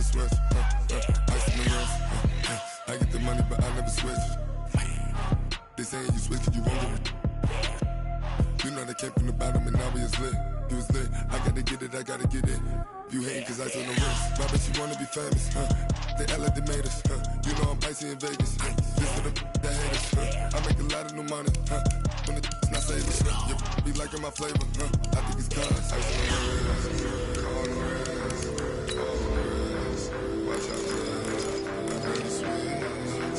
never switch. Ice in the wrist. I get the money, but I never switch. They saying you switch, you won't get it. You know they came from the bottom and now we is lit. You was lit, I gotta get it, I gotta get it. You hating cause ice on the wrist. Why bet you wanna be famous, They act like they made us, You know I'm icy in Vegas, This for the that hate us, I make a lot of new money, When it's not saving, you be liking my flavor, I think it's cause ice on the wrist, on the wrist, on the wrist. Watch out, I never switch,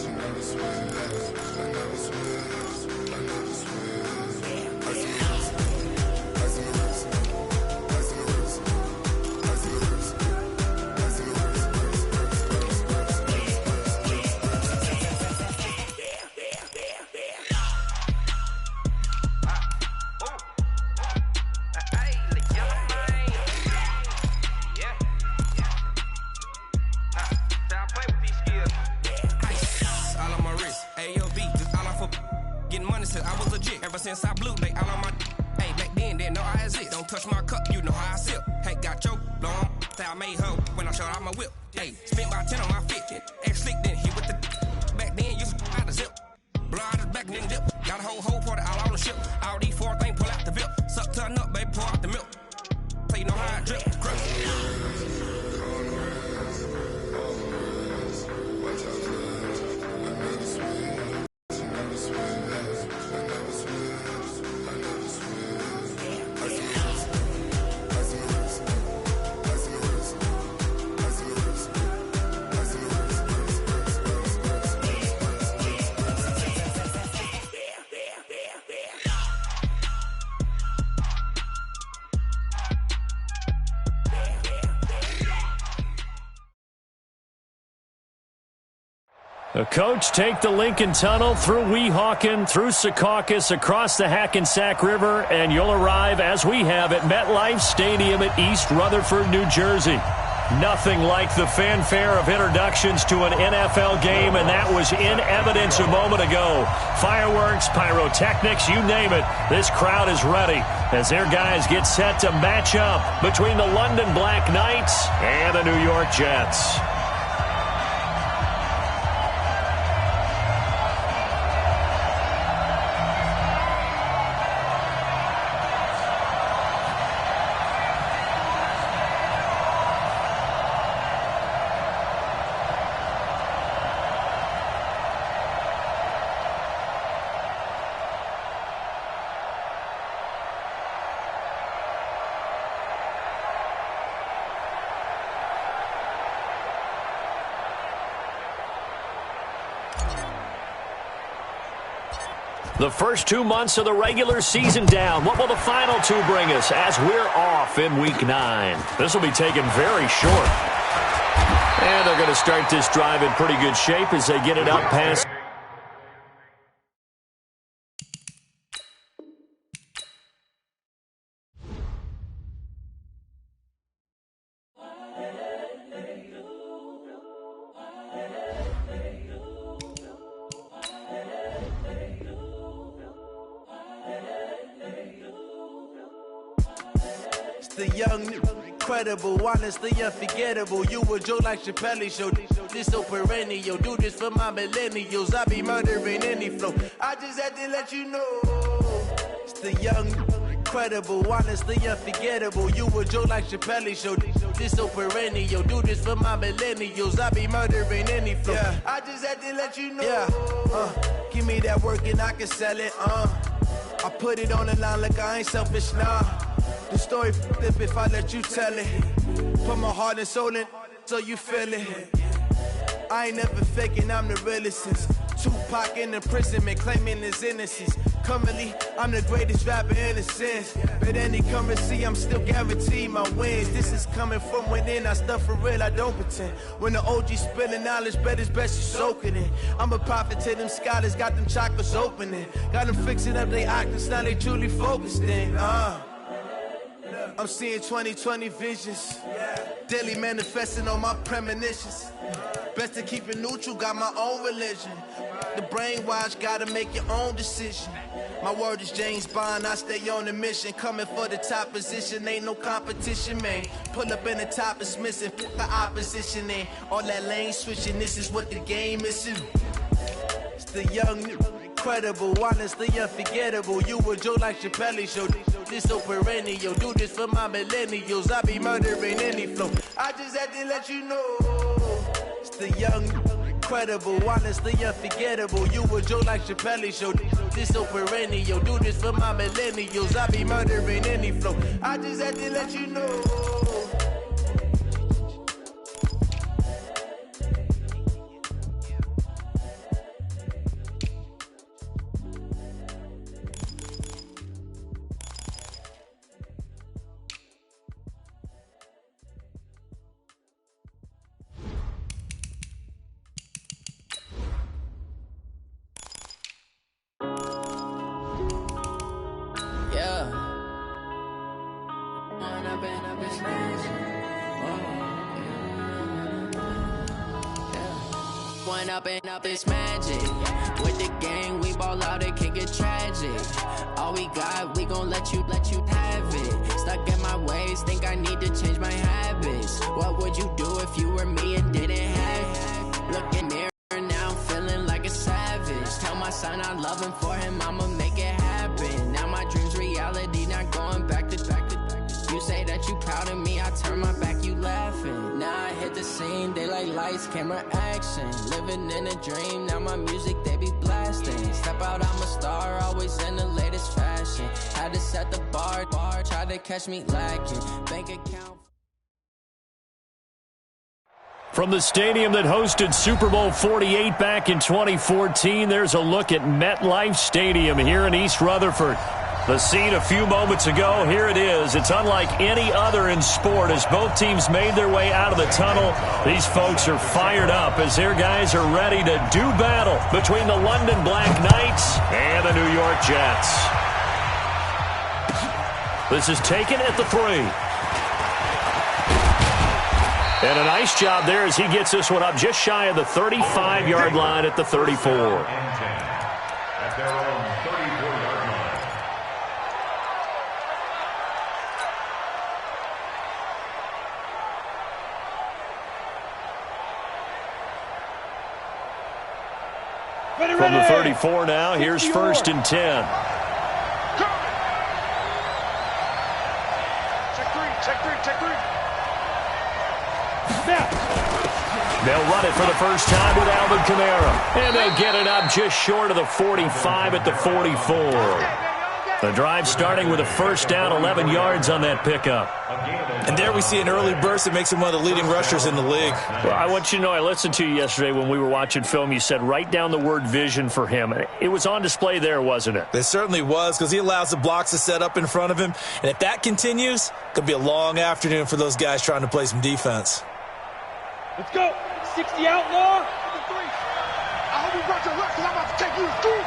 you never switch, I never switch, I never switch. Ice on the wrist, ice on the wrist, ice on the wrist, ice on the wrist, ice on the wrist. Ever since I blew, they all on my. Hey, back then, didn't know I exist. Don't touch my cup, you know how I sip. Hey, got your blown. Say I made her when I showed out my whip. Hey, spent my 10 on my 50. Ex slick, then hit with the. Back then, used to out the zip. Blow out his back, then dip. Got a whole party all on the ship. All these 4 things, pull out the VIP. Suck to a nut, baby, pour out the milk. So you know how I drip. The coach take the Lincoln Tunnel through Weehawken, through Secaucus, across the Hackensack River, and you'll arrive, as we have, at MetLife Stadium at East Rutherford, New Jersey. Nothing like the fanfare of introductions to an NFL game, and that was in evidence a moment ago. Fireworks, pyrotechnics, you name it. This crowd is ready as their guys get set to match up between the London Black Knights and the New York Jets. The first 2 months of the regular season down. What will the final 2 bring us as we're off in Week 9? This will be taken very short. And they're going to start this drive in pretty good shape as they get it up past. The young, incredible, honestly unforgettable. You a Joe like Chappelle show. This so perennial. Do this for my millennials. I be murdering any flow. I just had to let you know. It's the young, incredible, honestly unforgettable. You a Joe like Chappelle show. This so perennial. Do this for my millennials. I be murdering any flow. Yeah. I just had to let you know. Yeah. Give me that work and I can sell it. I put it on the line like I ain't selfish, nah. The story flip if I let you tell it. Put my heart and soul in so you feel it. I ain't never faking, I'm the realest since Tupac in imprisonment, claiming his innocence. Currently, I'm the greatest rapper in a sense. But any currency, I'm still guaranteed my wins. This is coming from within, I stuff for real, I don't pretend. When the OG spilling knowledge, bet it's best you soak it in. I'm a prophet to them scholars, got them chakras opening. Got them fixing up they octaves, now they truly focused in. I'm seeing 20/20 visions. Daily manifesting on my premonitions. Best to keep it neutral, got my own religion. The brainwash, gotta make your own decision. My word is James Bond, I stay on the mission. Coming for the top position, ain't no competition, man. Pull up in the top is missing, put the opposition in. All that lane switching, this is what the game is. It's the young, incredible, honestly unforgettable. You a Joe like Chappelle show. This so perennial, do this for my millennials. I be murdering any flow. I just had to let you know. It's the young, incredible, honestly unforgettable. You a Joe like Chappelle show. This so perennial, do this for my millennials. I be murdering any flow. I just had to let you know. Up it's magic. With the gang, we ball out, it can get tragic. All we got, we gon' let you have it. Stuck in my ways, think I need to change my habits. What would you do if you were me and didn't have it? Look in the mirror now, I'm feeling like a savage. Tell my son I love him, for him I'ma make it happen. Now my dream's reality, not going back to. You say that you proud of me, I turn my back, you laughing. Now I hit the scene, daylight lights, camera action. Living in a dream, now my music, they be blasting. Step out, I'm a star, always in the latest fashion. Had to set the bar, try to catch me lacking. Bank account. From the stadium that hosted Super Bowl 48 back in 2014, there's a look at MetLife Stadium here in East Rutherford. The scene a few moments ago, here it is. It's unlike any other in sport as both teams made their way out of the tunnel. These folks are fired up as their guys are ready to do battle between the London Black Knights and the New York Jets. This is taken at the 3. And a nice job there as he gets this one up just shy of the 35-yard line at the 34. From the 34 now, here's 1st and 10. Check three. They'll run it for the first time with Alvin Kamara. And they'll get it up just short of the 45 at the 44. The drive starting with a first down, 11 yards on that pickup. And there we see an early burst that makes him one of the leading rushers in the league. Well, I want you to know, I listened to you yesterday when we were watching film. You said write down the word vision for him. It was on display there, wasn't it? It certainly was, because he allows the blocks to set up in front of him. And if that continues, it could be a long afternoon for those guys trying to play some defense. Let's go. 60 outlaw. 3. I hope you brought your luck, because I'm about to take you to school.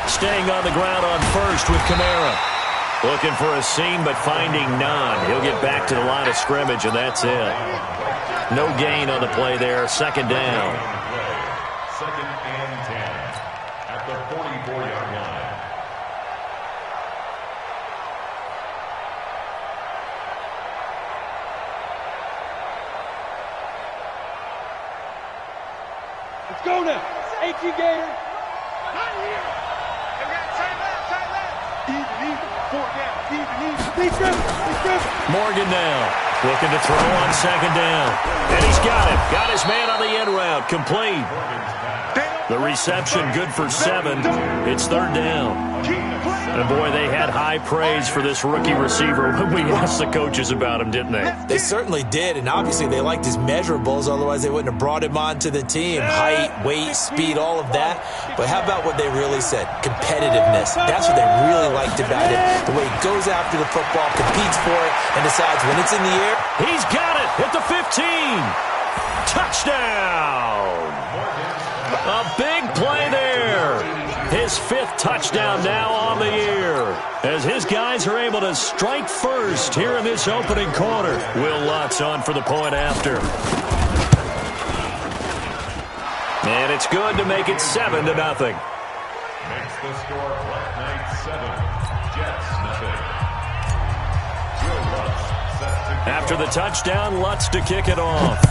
Staying on the ground on first with Kamara. Looking for a seam, but finding none. He'll get back to the line of scrimmage, and that's it. No gain on the play there. Second down. 2nd and 10 at the 44-yard line. Let's go now. AT Gator. Not here. They got tight left. Even. 4 down. Even. Morgan now. Looking to throw on second down. And he's got it. Got his man on the end route. Complete. The reception good for 7. It's 3rd down. And, boy, they had high praise for this rookie receiver when we asked the coaches about him, didn't they? They certainly did, and obviously they liked his measurables, otherwise they wouldn't have brought him onto the team. Height, weight, speed, all of that. But how about what they really said? Competitiveness. That's what they really liked about him. The way he goes after the football, competes for it, and decides when it's in the air. He's got it at the 15. Touchdown. A big play there. His 5th 4th touchdown now on the year, as his guys are able to strike first here in this opening quarter. Will Lutz on for the point after. And it's good to make it 7-0. Makes the score Black Knights 7, Jets nothing. Will Lutz set to kick After the off. touchdown, Lutz to kick it off.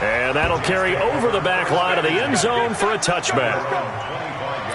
And that'll carry over the back line of the end zone for a touchback. 25-yard line.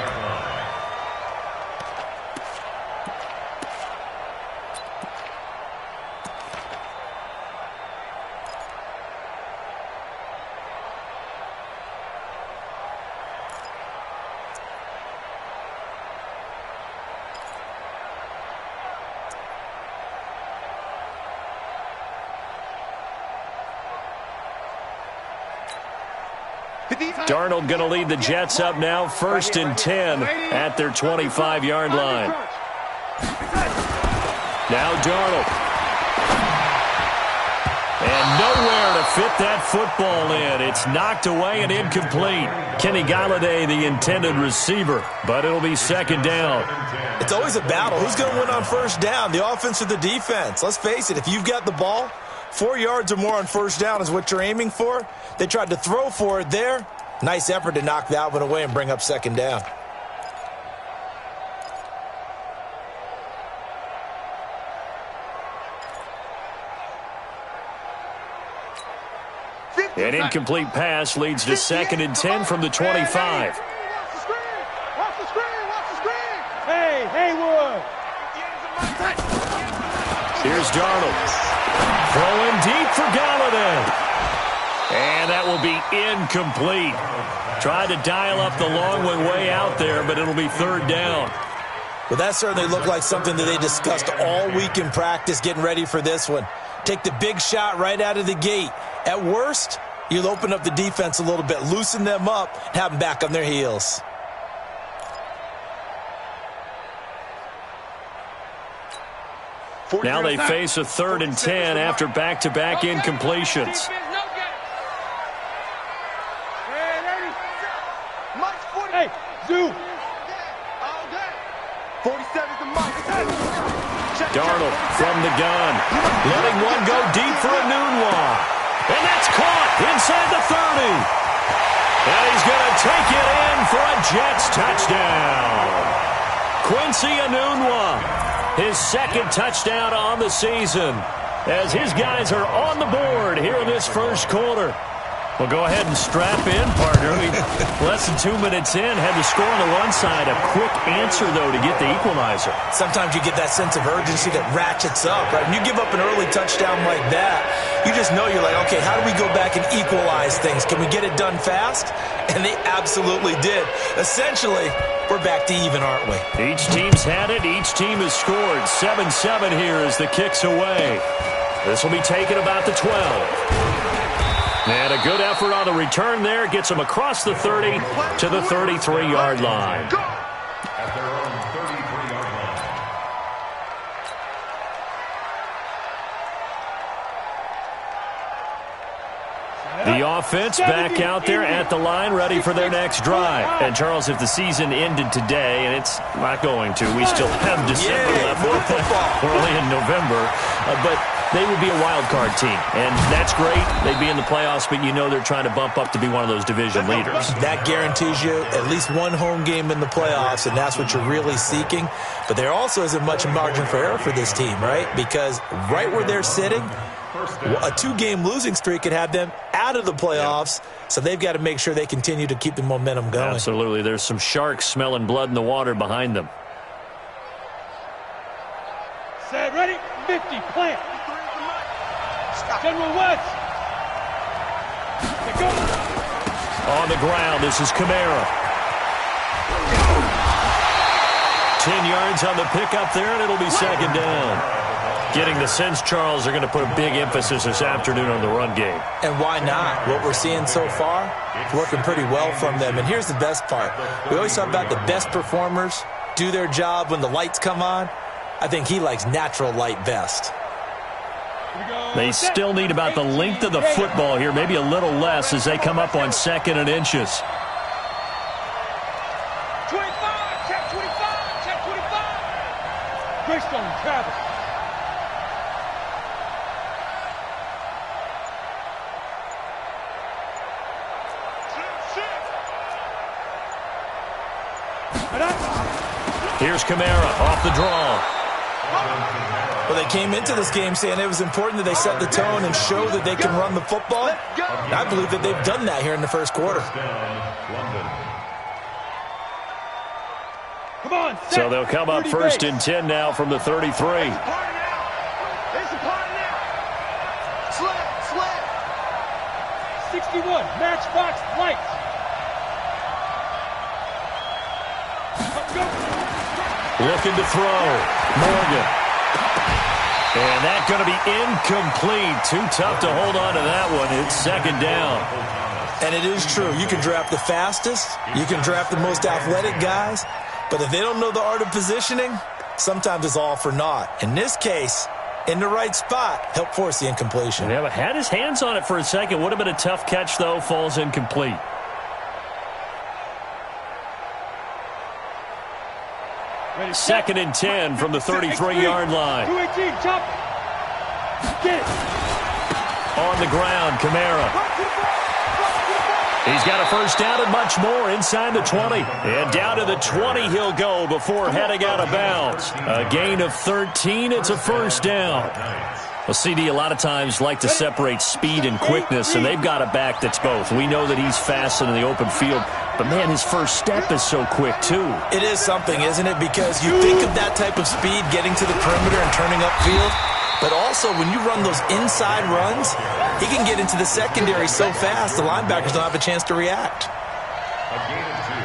Darnold going to lead the Jets up now, 1st and 10 at their 25-yard line. Now Darnold. And nowhere to fit that football in. It's knocked away and incomplete. Kenny Golladay, the intended receiver, but it'll be 2nd down. It's always a battle. Who's going to win on 1st down, the offense or the defense? Let's face it, if you've got the ball, 4 yards or more on 1st down is what you're aiming for. They tried to throw for it there. Nice effort to knock that one away and bring up 2nd down. An incomplete pass leads to 2nd and 10 from the 25. Watch the screen. Hey, Haywood. Here's Darnold. Throwing deep for Golladay. And that will be incomplete. Tried to dial up the long one way out there, but it'll be 3rd down. Well, that certainly looked like something that they discussed all week in practice getting ready for this one. Take the big shot right out of the gate. At worst, you'll open up the defense a little bit, loosen them up, and have them back on their heels. Now they face a 3rd and 10 after back-to-back incompletions. Hey, Zoo. Darnold from the gun. Letting one go deep for Enunwa. And that's caught inside the 30. And he's going to take it in for a Jets touchdown. Quincy Enunwa, his 2nd touchdown on the season, as his guys are on the board here in this 1st quarter. Well, go ahead and strap in, partner. I mean, less than 2 minutes in, had the score on the one side. A quick answer, though, to get the equalizer. Sometimes you get that sense of urgency that ratchets up, right? When you give up an early touchdown like that, you just know you're like, okay, how do we go back and equalize things? Can we get it done fast? And they absolutely did. Essentially, we're back to even, aren't we? Each team's had it. Each team has scored. 7-7 here as the kick's away. This will be taken about the 12. And a good effort on the return there. Gets them across the 30 to the 33-yard line. At their own 33-yard line. The offense back out there at the line, ready for their next drive. And, Charles, if the season ended today, and it's not going to, we still have December left. We're only in November. But they would be a wild card team, and that's great. They'd be in the playoffs, but you know they're trying to bump up to be one of those division leaders. That guarantees you at least one home game in the playoffs, and that's what you're really seeking. But there also isn't much margin for error for this team, right? Because right where they're sitting, a 2-game losing streak could have them out of the playoffs, so they've got to make sure they continue to keep the momentum going. Absolutely. There's some sharks smelling blood in the water behind them. Set, ready, 50, plant. General West. On the ground, this is Kamara. 10 yards on the pickup there, and it'll be 2nd down. Getting the sense, Charles, they're going to put a big emphasis this afternoon on the run game. And why not? What we're seeing so far, it's working pretty well from them. And here's the best part. We always talk about the best performers do their job when the lights come on. I think he likes natural light best. They still need about the length of the football here, maybe a little less as they come up on 2nd and inches. 25, check 25, check 25. Greystone, travel. Here's Kamara off the draw. Well, they came into this game saying it was important that they set the tone and show that they can run the football. I believe that they've done that here in the first quarter. Come on, so they'll come up 1st and 10 now from the 33. It's a party now. 61, matchbox lights. Looking to throw. Morgan. And that's going to be incomplete. Too tough to hold on to that one. It's 2nd down. And it is true. You can draft the fastest. You can draft the most athletic guys. But if they don't know the art of positioning, sometimes it's all for naught. In this case, in the right spot, help force the incompletion. Yeah, but had his hands on it for a second. Would have been a tough catch, though. Falls incomplete. Ready, 2nd and 10 from the 33-yard line. 218, chop. Get it. On the ground, Kamara. He's got a first down and much more inside the 20. And down to the 20 he'll go before heading out of bounds. A gain of 13. It's a first down. Well, CD, a lot of times like to separate speed and quickness, and they've got a back that's both. We know that he's fast in the open field, but, man, his first step is so quick, too. It is something, isn't it? Because you think of that type of speed getting to the perimeter and turning upfield, but also when you run those inside runs, he can get into the secondary so fast the linebackers don't have a chance to react.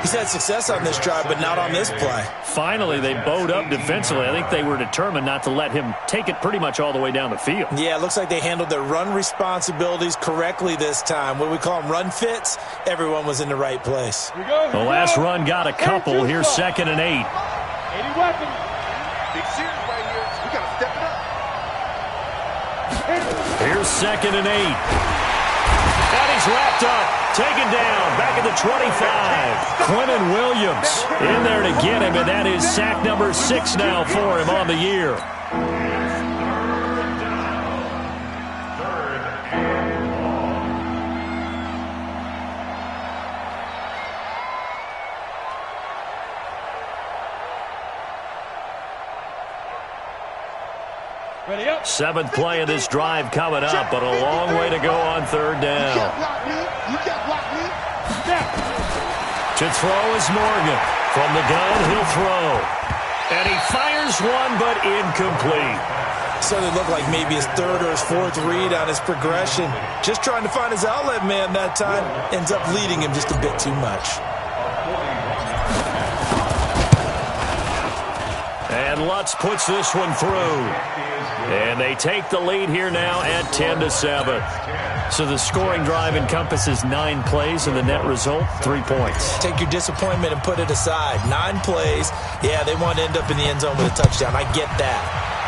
He's had success on this drive, but not on this play. Finally, they bowed up defensively. I think they were determined not to let him take it pretty much all the way down the field. Yeah, it looks like they handled their run responsibilities correctly this time. What we call them run fits, everyone was in the right place. The last run got a couple. Here's 2nd and 8. 80 weapons. Big series right here. We got to step it up. Here's 2nd and 8. And he's wrapped up. Taken down, back at the 25. Quentin Williams in there to get him, and that is sack number 6 now for him on the year. Ready up. 7th play of this drive coming up, but a long way to go on 3rd down. You can't block me. To throw is Morgan. From the gun, he'll throw. And he fires one, but incomplete. So it looked like maybe his 3rd or his 4th read on his progression. Just trying to find his outlet man that time. Ends up leading him just a bit too much. And Lutz puts this one through. And they take the lead here now at 10-7. So the scoring drive encompasses 9 plays, and the net result, 3 points. Take your disappointment and put it aside. 9 plays. Yeah, they want to end up in the end zone with a touchdown. I get that.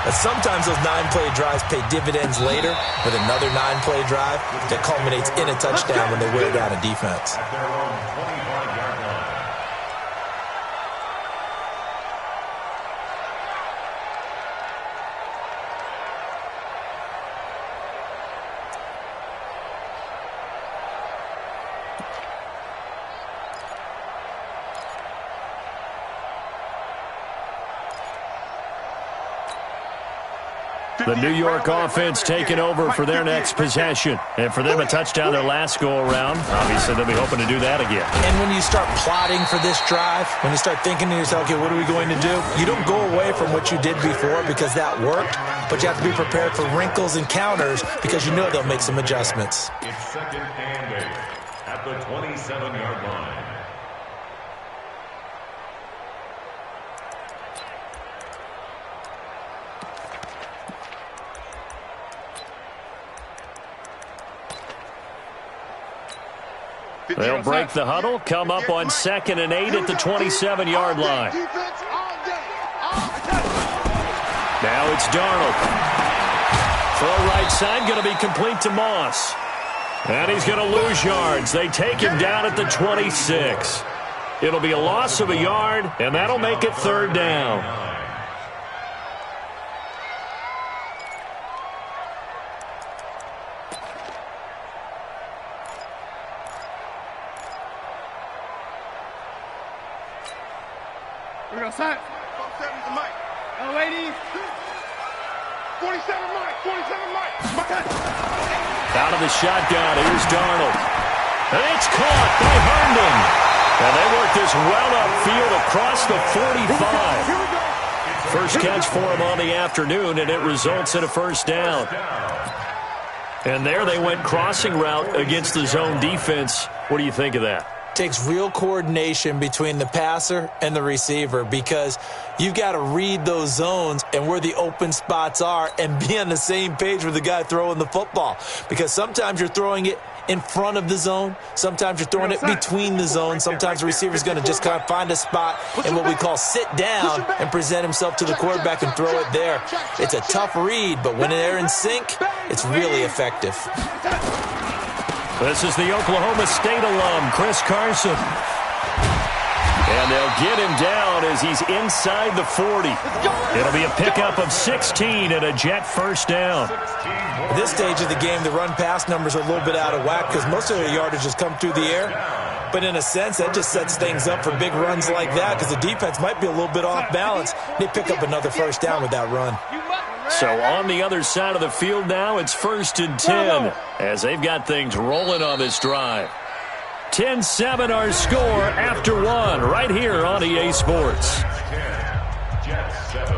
But sometimes those 9-play drives pay dividends later with another 9-play drive that culminates in a touchdown when they wear down a defense. The New York offense taking over for their next possession. And for them, a touchdown their last go-around. Obviously, they'll be hoping to do that again. And when you start plotting for this drive, when you start thinking to yourself, okay, what are we going to do? You don't go away from what you did before because that worked, but you have to be prepared for wrinkles and counters because you know they'll make some adjustments. It's 2nd and 8 at the 27-yard line. They'll break the huddle, come up on 2nd and 8 at the 27-yard line. Now it's Darnold. Throw right side, going to be complete to Moss. And he's going to lose yards. They take him down at the 26. It'll be a loss of a yard, and that'll make it third down. We're going to set. 47 to Mike. Oh, ladies. 47 Mike. 47 Mike. Out of the shotgun, here's Darnold. And it's caught by Herndon. And they work this well upfield across the 45. First catch for him on the afternoon, and it results in a first down. And there they went crossing route against the zone defense. What do you think of that? Takes real coordination between the passer and the receiver because you've got to read those zones and where the open spots are and be on the same page with the guy throwing the football. Because sometimes you're throwing it in front of the zone. Sometimes you're throwing it between the zones. Sometimes the receiver's going to just kind of find a spot and what we call sit down and present himself to the quarterback and throw it there. It's a tough read, but when they're in sync, it's really effective. This is the Oklahoma State alum, Chris Carson. And they'll get him down as he's inside the 40. It'll be a pickup of 16 and a Jet first down. At this stage of the game, the run-pass numbers are a little bit out of whack because most of their yardage has come through the air. But in a sense, that just sets things up for big runs like that because the defense might be a little bit off balance. They pick up another first down with that run. So on the other side of the field now, it's 1st and 10 as they've got things rolling on this drive. 10-7 our score after one right here on EA Sports. Jets 7.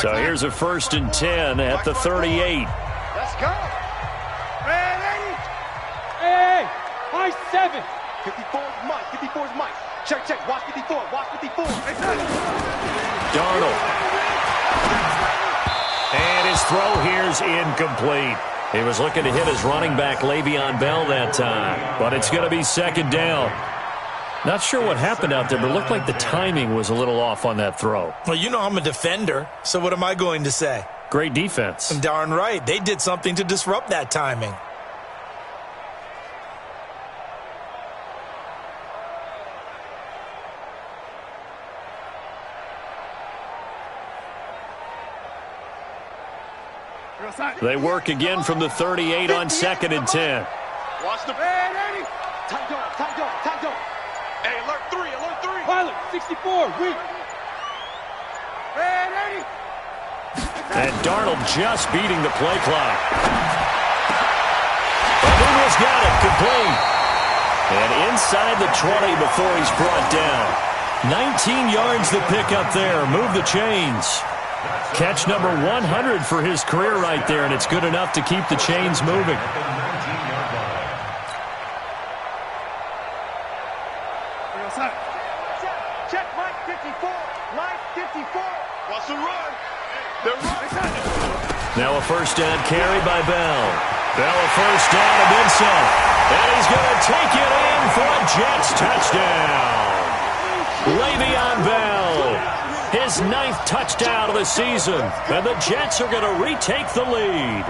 So here's a 1st and 10 at the 38. Let's go. Hey, high 7. 54 is Mike. 54 is Mike. Check, check. Watch 54. Watch 54. Darnold. And his throw here's incomplete. He was looking to hit his running back, Le'Veon Bell, that time. But it's going to be 2nd down. Not sure what happened out there, but it looked like the timing was a little off on that throw. Well, you know I'm a defender, so what am I going to say? Great defense. Darn right. They did something to disrupt that timing. They work again from the 38 on 2nd and 10. Watch the Eddie. Tight dog, tight dog, tight dog. Hey, alert 3, alert 3. Pilot, 64, weak. Eddie. And Darnold just beating the play clock. Benoit's got it, complete. And inside the 20 before he's brought down. 19 yards to pick up there. Move the chains. Catch number 100 for his career right there, and it's good enough to keep the chains moving. Check, Mike 54. Mike 54. What's the run? Now a first down carry by Bell. Bell a first down and then some. And he's going to take it in for a Jets touchdown. Le'Veon Bell. His 9th touchdown of the season, and the Jets are going to retake the lead.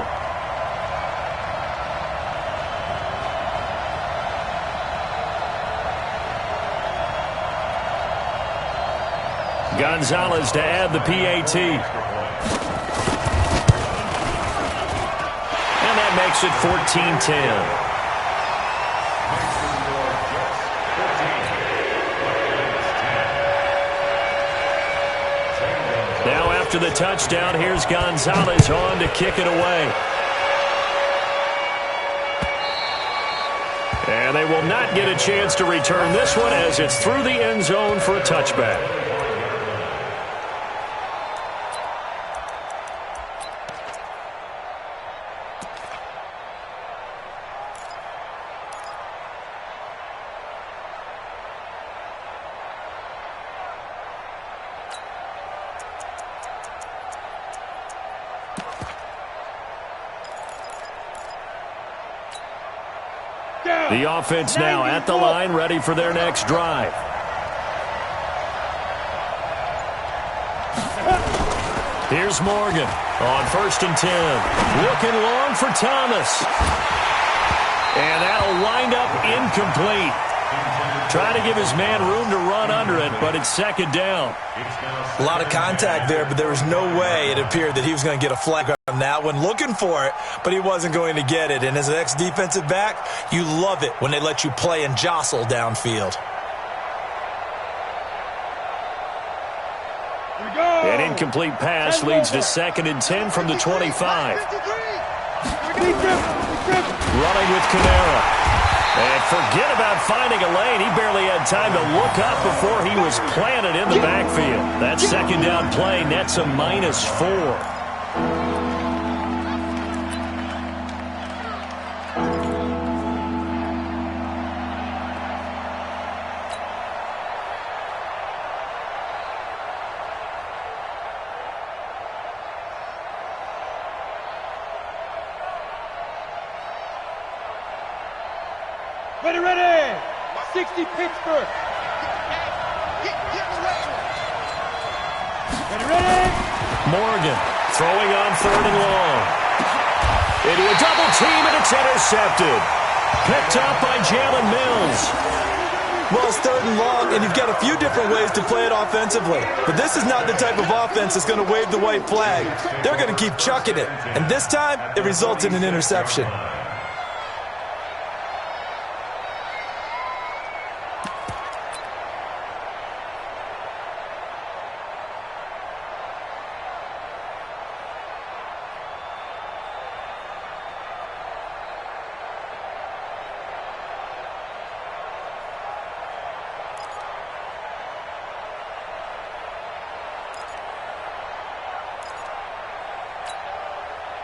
Gonzalez to add the PAT. And that makes it 14-10. Now after the touchdown, here's Gonzalez on to kick it away. And they will not get a chance to return this one as it's through the end zone for a touchback. The offense now at the line, ready for their next drive. Here's Morgan on 1st and 10. Looking long for Thomas. And that'll wind up incomplete. Trying to give his man room to run under it, but it's 2nd down. A lot of contact there, but there was no way it appeared that he was going to get a flag on that one. Looking for it, but he wasn't going to get it. And as an ex-defensive back, you love it when they let you play and jostle downfield. An incomplete pass leads to 2nd and 10 from the 25. Running with Kamara. And forget about finding a lane. He barely had time to look up before he was planted in the backfield. That 2nd down play nets a -4. Ready! 60 Pittsburgh! Ready! Morgan throwing on 3rd and long. Into a double team, and it's intercepted. Picked up by Jalen Mills. Well, it's 3rd and long, and you've got a few different ways to play it offensively. But this is not the type of offense that's going to wave the white flag. They're going to keep chucking it. And this time, it results in an interception.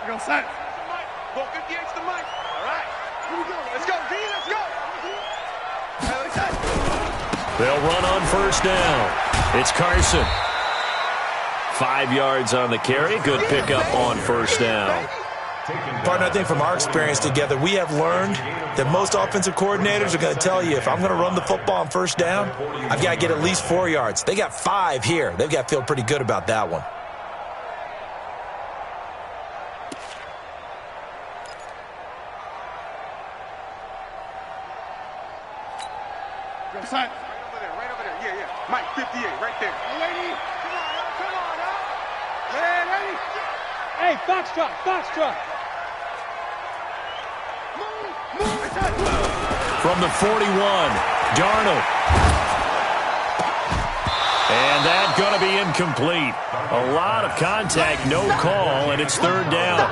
Go, set. Go 58's the mic. All right. Here we go. Let's go, D. Let's go. They'll run on 1st down. It's Carson. 5 yards on the carry. Good pickup on 1st down. Partner, I think from our experience together, we have learned that most offensive coordinators are going to tell you, if I'm going to run the football on 1st down, I've got to get at least 4 yards. They got 5 here. They've got to feel pretty good about that one. Right over there. Yeah. Mike, 58, right there. Lady, come on, huh? Ready? Hey, Foxtrot. Move. From the 41, Darnold. And that's going to be incomplete. A lot of contact, no call, and it's 3rd down.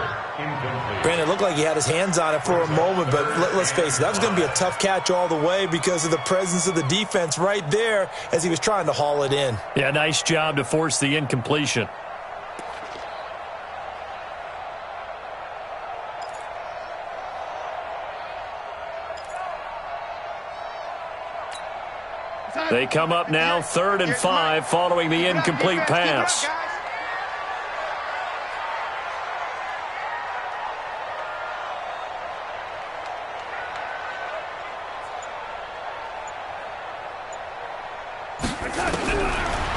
Brandon, it looked like he had his hands on it for a moment, but let's face it, that was going to be a tough catch all the way because of the presence of the defense right there as he was trying to haul it in. Yeah, nice job to force the incompletion. They come up now 3rd and 5 following the incomplete pass.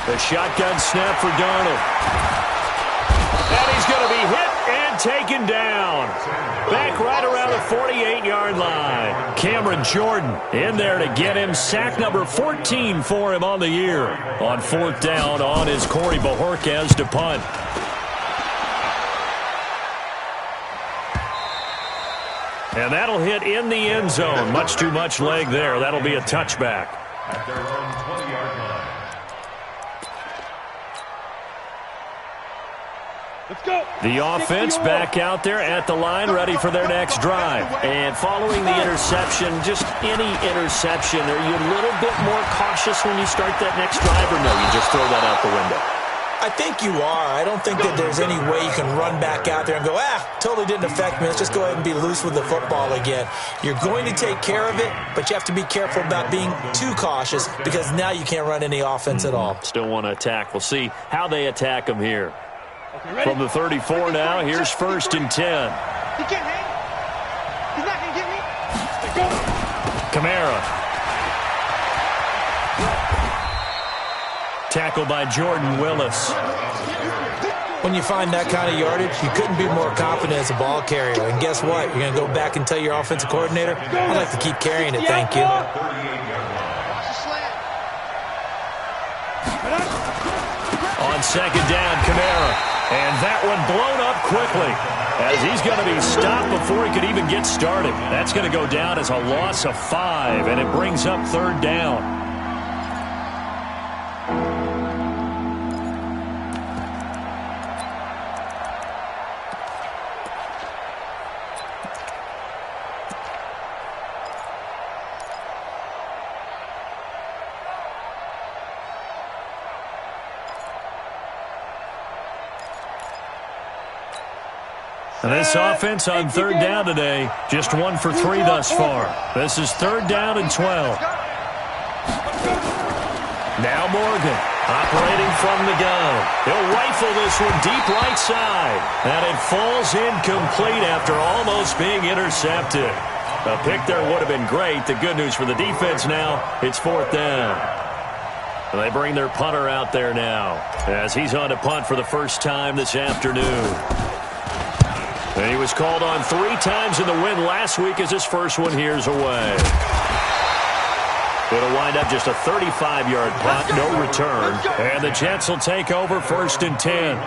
The shotgun snap for Darnold. And he's going to be hit and taken down. Back right around the 48-yard line. Cameron Jordan in there to get him. Sack number 14 for him on the year. On 4th down on is Corey Bojorquez to punt. And that'll hit in the end zone. Much too much leg there. That'll be a touchback. At their own 20-yard line. Let's go. The offense back out there at the line, ready for their next drive. And following the interception, just any interception, are you a little bit more cautious when you start that next drive, or no, you just throw that out the window? I think you are. I don't think that there's any way you can run back out there and go, totally didn't affect me. Let's just go ahead and be loose with the football again. You're going to take care of it, but you have to be careful about being too cautious because now you can't run any offense at all. Still want to attack. We'll see how they attack them here. From the 34 now, here's 1st and 10. He can't hang. He's not going to get me. Go. Kamara. Tackled by Jordan Willis. When you find that kind of yardage, you couldn't be more confident as a ball carrier. And guess what? You're going to go back and tell your offensive coordinator, I'd like to keep carrying it, thank you. On second down, Kamara. And that one blown up quickly as he's going to be stopped before he could even get started. That's going to go down as a loss of 5, and it brings up third down. And this offense on third down today, just 1 for 3 thus far. This is third down and 12. Now Morgan, operating from the gun. He'll rifle this one deep right side. And it falls incomplete after almost being intercepted. A pick there would have been great. The good news for the defense now, it's fourth down. And they bring their punter out there now as he's on to punt for the first time this afternoon. And he was called on 3 times in the win last week as his first one here's away. It'll wind up just a 35-yard punt, no return. And the Jets will take over first and 10.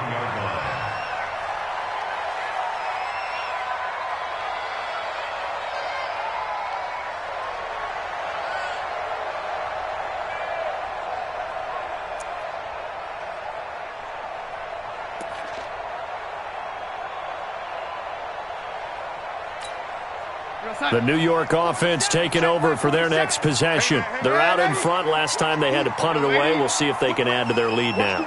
The New York offense taking over for their next possession. They're out in front. Last time they had to punt it away. We'll see if they can add to their lead now.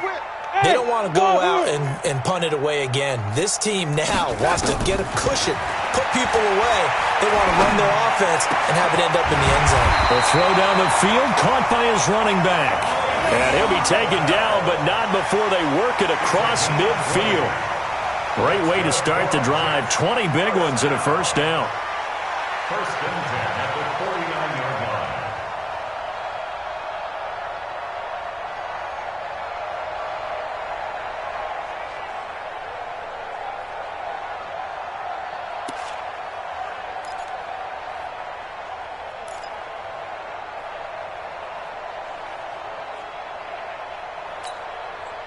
They don't want to go out and punt it away again. This team now wants to get a cushion, put people away. They want to run their offense and have it end up in the end zone. The throw down the field, caught by his running back. And he'll be taken down, but not before they work it across midfield. Great way to start the drive. 20 big ones and a first down. First and 10 at the 49-yard line.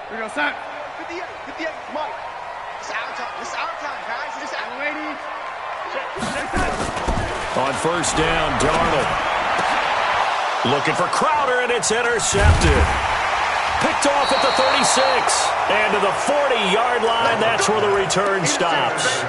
Here we go, son. 58, 58, Mike. It's our time. It's our time, guys. It's our ladies. On first down, Darnold. Looking for Crowder, and it's intercepted. Picked off at the 36. And to the 40-yard line, that's where the return stops.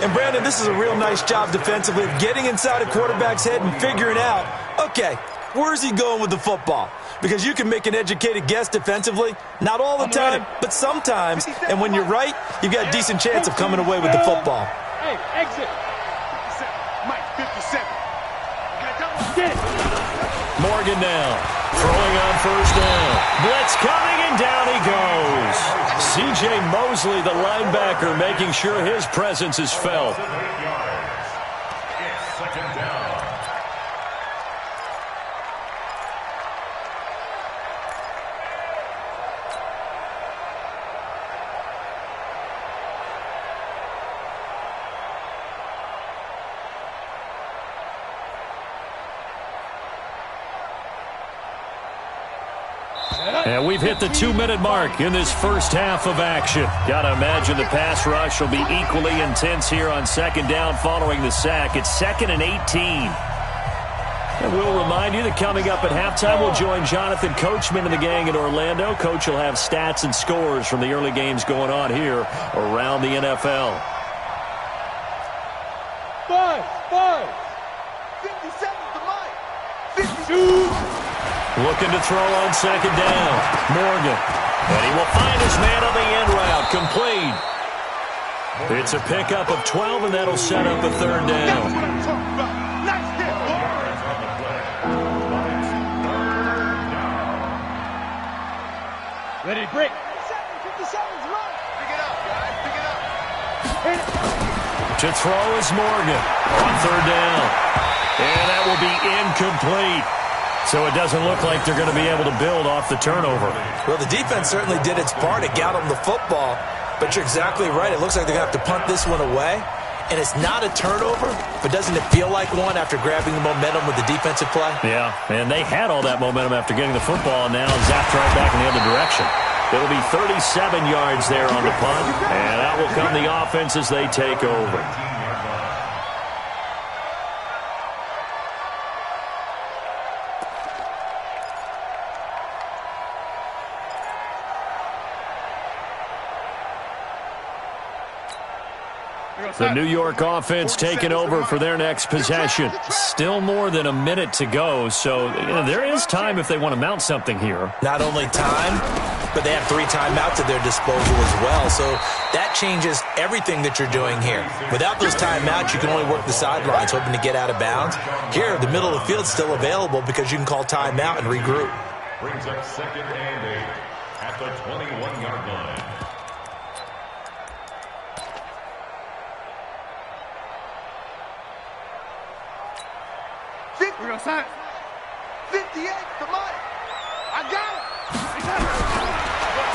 And, Brandon, this is a real nice job defensively of getting inside a quarterback's head and figuring out, okay, where's he going with the football? Because you can make an educated guess defensively, not all the time, but sometimes. And when you're right, you've got a decent chance of coming away with the football. Hey, exit. 57. Mike, 57. Get it. Morgan now, throwing on first down. Blitz coming, and down he goes. C.J. Mosley, the linebacker, making sure his presence is felt. It's second down. And we've hit the 2-minute mark in this first half of action. Gotta imagine the pass rush will be equally intense here on second down following the sack. It's 2nd and 18. And we'll remind you that coming up at halftime, we'll join Jonathan Coachman and the gang in Orlando. Coach will have stats and scores from the early games going on here around the NFL. 5. 57 to Mike. 52. Looking to throw on second down. Morgan. And he will find his man on the end route. Complete. It's a pickup of 12, and that'll set up a third down. Ready to break. 57's Mike. Pick it up, guys. Pick it up. To throw is Morgan on third down. And that will be incomplete. So it doesn't look like they're going to be able to build off the turnover. Well, the defense certainly did its part to get them the football, but you're exactly right. It looks like they're going to have to punt this one away, and it's not a turnover, but doesn't it feel like one after grabbing the momentum with the defensive play? Yeah, and they had all that momentum after getting the football, and now zapped right back in the other direction. It'll be 37 yards there on the punt, and out will come the offense as they take over. The New York offense taking over for their next possession. Still more than a minute to go, so there is time if they want to mount something here. Not only time, but they have 3 timeouts at their disposal as well, so that changes everything that you're doing here. Without those timeouts, you can only work the sidelines, hoping to get out of bounds. Here, the middle of the field's still available because you can call timeout and regroup. Brings up 2nd and 8 at the 21-yard line. We're going to sign 58 to Mike. I got it.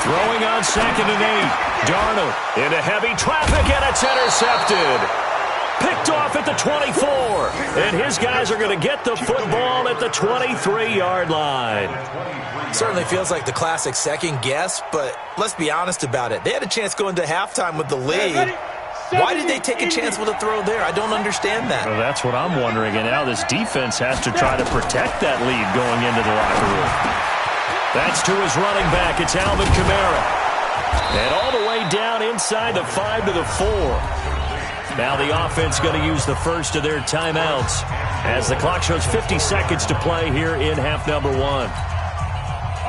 Throwing on 2nd and 8. Darnold into heavy traffic, and it's intercepted. Picked off at the 24. And his guys are going to get the football at the 23-yard line. Certainly feels like the classic second guess, but let's be honest about it. They had a chance going to halftime with the lead. Why did they take a chance with a throw there? I don't understand that. Well, that's what I'm wondering. And now this defense has to try to protect that lead going into the locker room. That's to his running back. It's Alvin Kamara. And all the way down inside the 5 to the 4. Now the offense going to use the first of their timeouts as the clock shows 50 seconds to play here in half number 1.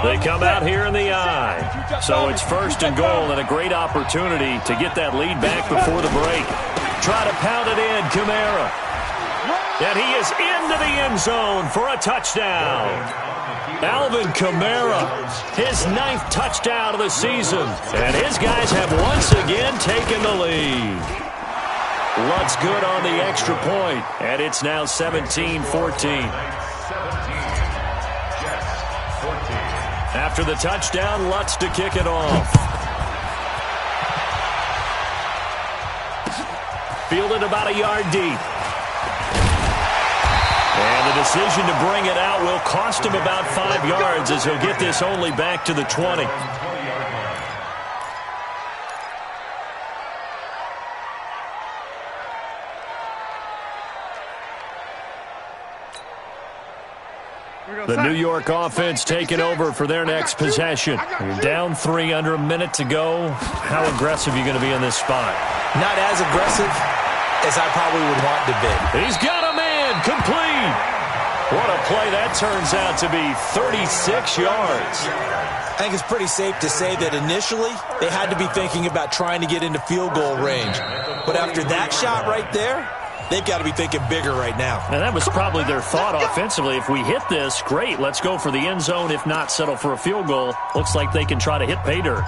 They come out here in the eye. So it's 1st and goal and a great opportunity to get that lead back before the break. Try to pound it in, Kamara. And he is into the end zone for a touchdown. Alvin Kamara, his 9th touchdown of the season. And his guys have once again taken the lead. Lutz good on the extra point, and it's now 17-14. After the touchdown, Lutz to kick it off. Fielded about a yard deep. And the decision to bring it out will cost him about 5 yards as he'll get this only back to the 20. The New York offense taking over for their next possession. You're down 3 under a minute to go. How aggressive are you going to be in this spot? Not as aggressive as I probably would want to be. He's got a man complete. What a play that turns out to be, 36 yards. I think it's pretty safe to say that initially they had to be thinking about trying to get into field goal range. But after that shot right there, they've got to be thinking bigger right now. And that was probably their thought offensively. If we hit this, great, let's go for the end zone. If not, settle for a field goal. Looks like they can try to hit pay dirt.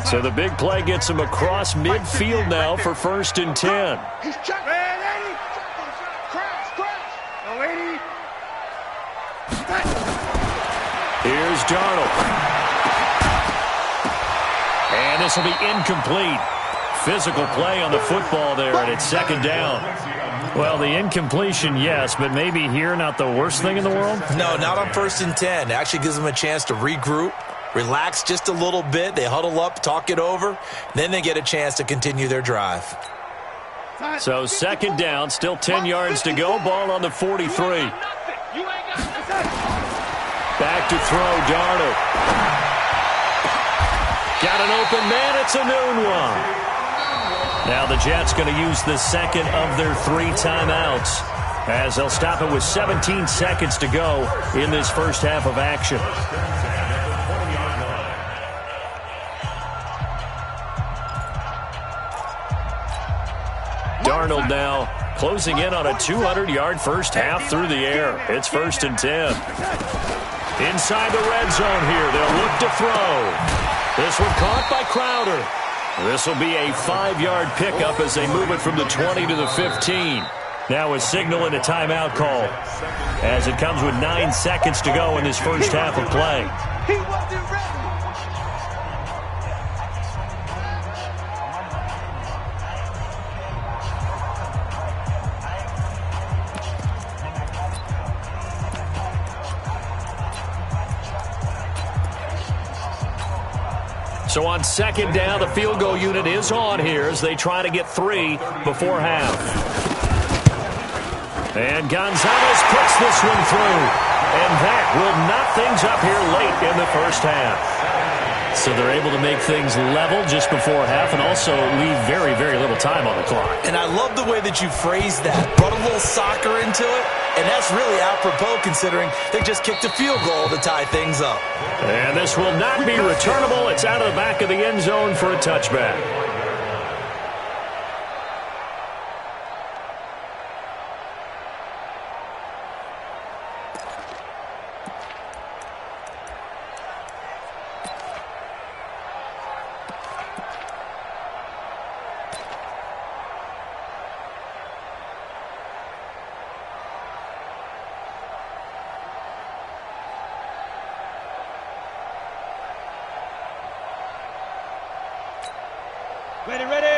So the big play gets him across midfield now for 1st and 10. He's checking. Man, 80. Crash. No, 80. Here's Darnold. And this will be incomplete. Physical play on the football there, and it's 2nd down. Well, the incompletion, yes, but maybe here not the worst thing in the world? No, not on 1st and 10. It actually gives them a chance to regroup, relax just a little bit. They huddle up, talk it over. Then they get a chance to continue their drive. So 2nd down, still 10 yards to go. Ball on the 43. Back to throw, Darnold. Got an open man. It's a noon one. Now the Jets going to use the 2nd of their 3 timeouts as they'll stop it with 17 seconds to go in this first half of action. Darnold now closing in on a 200-yard first half through the air. It's 1st and 10. Inside the red zone here. They'll look to throw. This one caught by Crowder. This will be a 5-yard pickup as they move it from the 20 to the 15. Now a signal and a timeout call as it comes with 9 seconds to go in this first half of play. He wasn't ready. So on 2nd down, the field goal unit is on here as they try to get 3 before half. And Gonzalez puts this one through. And that will knock things up here late in the first half. So they're able to make things level just before half and also leave very, very little time on the clock. And I love the way that you phrased that. Brought a little soccer into it. And that's really apropos considering they just kicked a field goal to tie things up. And this will not be returnable. It's out of the back of the end zone for a touchback.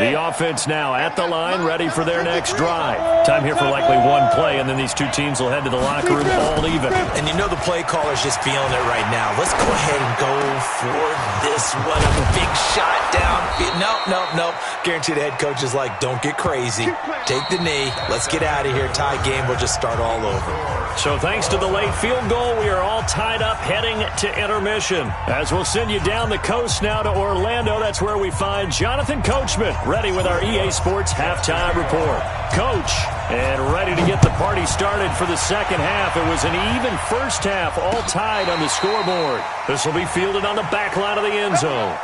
The offense now at the line, ready for their next drive. Time here for likely one play, and then these two teams will head to the locker room all even. And you know the play caller's just feeling it right now. Let's go ahead and go for this one. A big shot down. Nope. Guarantee the head coach is like, don't get crazy. Take the knee. Let's get out of here. Tie game. We'll just start all over. So thanks to the late field goal, we are all tied up heading to intermission. As we'll send you down the coast now to Orlando, that's where we find Jonathan Coachman, ready with our EA Sports halftime report. Coach, and ready to get the party started for the second half. It was an even first half, all tied on the scoreboard. This will be fielded on the back line of the end zone.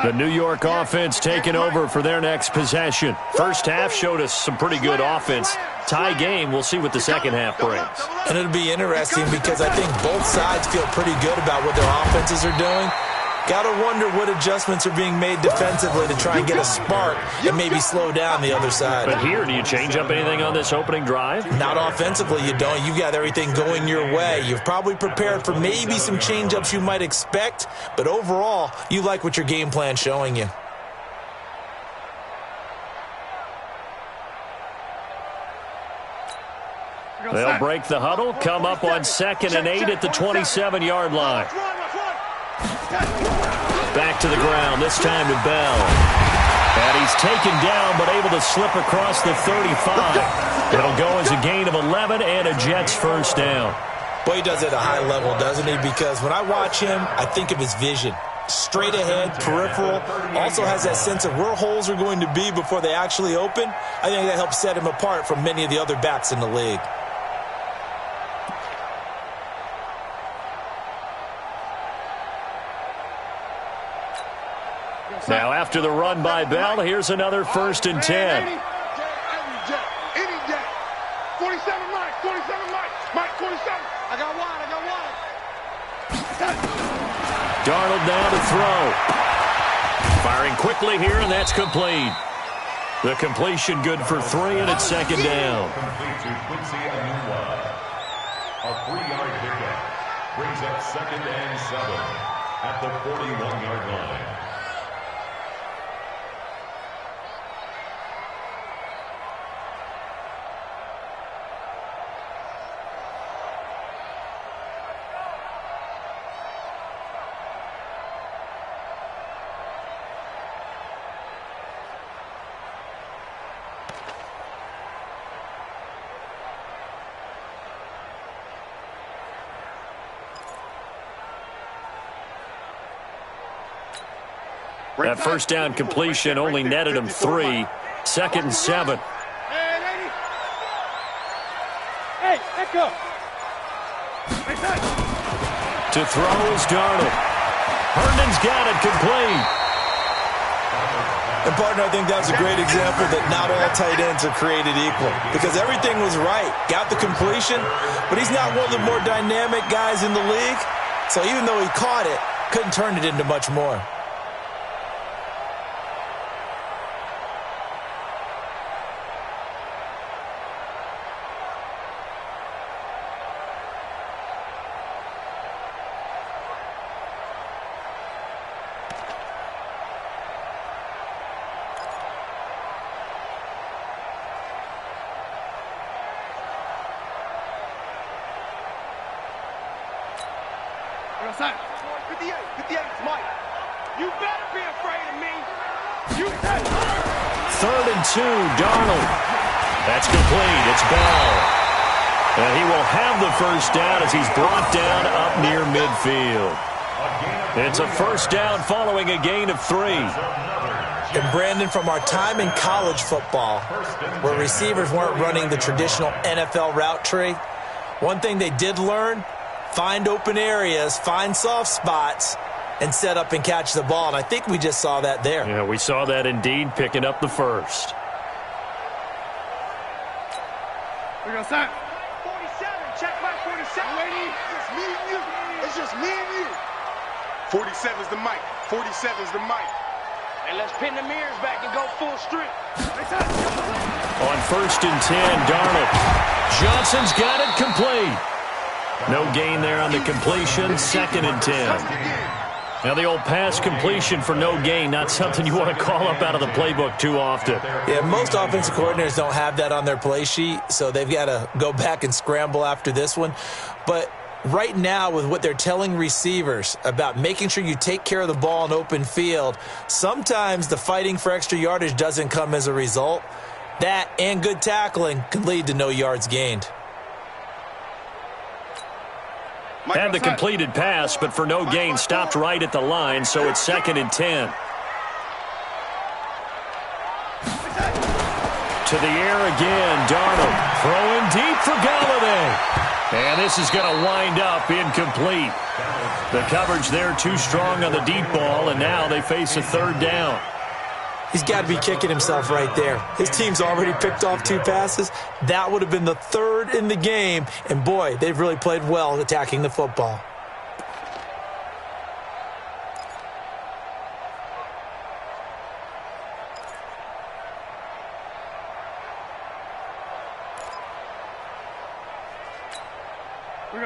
The New York offense taking over for their next possession. First half showed us some pretty good offense. Tie game, we'll see what the second half brings. And it'll be interesting because I think both sides feel pretty good about what their offenses are doing. Got to wonder what adjustments are being made defensively to try and get a spark and maybe slow down the other side. But here, do you change up anything on this opening drive? Not offensively, you don't. You got everything going your way. You've probably prepared for maybe some change-ups you might expect, but overall, you like what your game plan's showing you. They'll break the huddle, come up on 2nd and 8 at the 27-yard line. Back to the ground, this time to Bell. And he's taken down, but able to slip across the 35. It'll go as a gain of 11 and a Jets first down. Boy, he does it at a high level, doesn't he? Because when I watch him, I think of his vision. Straight ahead, peripheral, also has that sense of where holes are going to be before they actually open. I think that helps set him apart from many of the other backs in the league. Now after the run by Bell, here's another 1st and 10. Any jet. 47 Mike, 47 Mike, 47. I got one. Darnold now to throw. Firing quickly here, and that's complete. The completion good for 3, and it's 2nd down. Complete to Quincy Enunwa. A 3-yard pickup brings up 2nd and 7 at the 41-yard line. That first down completion only netted him 3. 2nd and 7. Hey, echo. To throw is Darnold. Herndon's got it complete. And, partner, I think that's a great example that not all tight ends are created equal because everything was right. Got the completion, but he's not one of the more dynamic guys in the league. So even though he caught it, couldn't turn it into much more. Outside. 58, 58, Mike. You better be afraid of me. You said 3rd and 2, Darnold. That's complete. It's Bell. And he will have the first down as he's brought down up near midfield. It's a first down following a gain of 3. And, Brandon, from our time in college football, where receivers weren't running the traditional NFL route tree, one thing they did learn, find open areas, find soft spots, and set up and catch the ball. And I think we just saw that there. Yeah, we saw that indeed, picking up the first. We're going to start. 47, check by 47. Lady, it's me and you. It's just me and you. 47's the mic. 47's the mic. And let's pin the mirrors back and go full strength. On 1st and 10, Darnold. Johnson's got it complete. No gain there on the completion. 2nd and 10. Now the old pass completion for no gain, not something you want to call up out of the playbook too often. Yeah, most offensive coordinators don't have that on their play sheet, so they've got to go back and scramble after this one. But right now, with what they're telling receivers about making sure you take care of the ball in open field, sometimes the fighting for extra yardage doesn't come as a result. That and good tackling can lead to no yards gained. Had the completed pass, but for no gain, stopped right at the line, so it's 2nd and 10. To the air again, Darnold throwing deep for Galladay. And this is going to wind up incomplete. The coverage there too strong on the deep ball, and now they face a 3rd down. He's got to be kicking himself right there. His team's already picked off 2 passes. That would have been the 3rd in the game. And, boy, they've really played well attacking the football.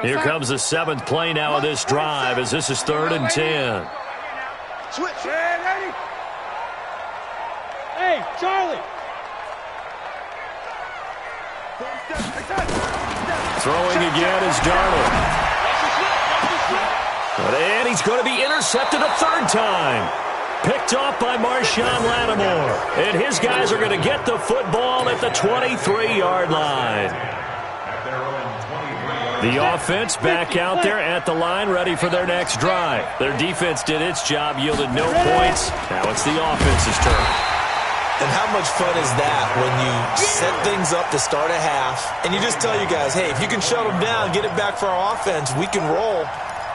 Here comes the 7th play now of this drive as this is 3rd and 10. Switch. Hey, Charlie. Throwing again is Darnold. And he's going to be intercepted a 3rd time. Picked off by Marshawn Lattimore. And his guys are going to get the football at the 23-yard line. The offense back out there at the line, ready for their next drive. Their defense did its job, yielded no points. Now it's the offense's turn. And how much fun is that when you set things up to start a half, and you just tell you guys, hey, if you can shut them down, get it back for our offense, we can roll.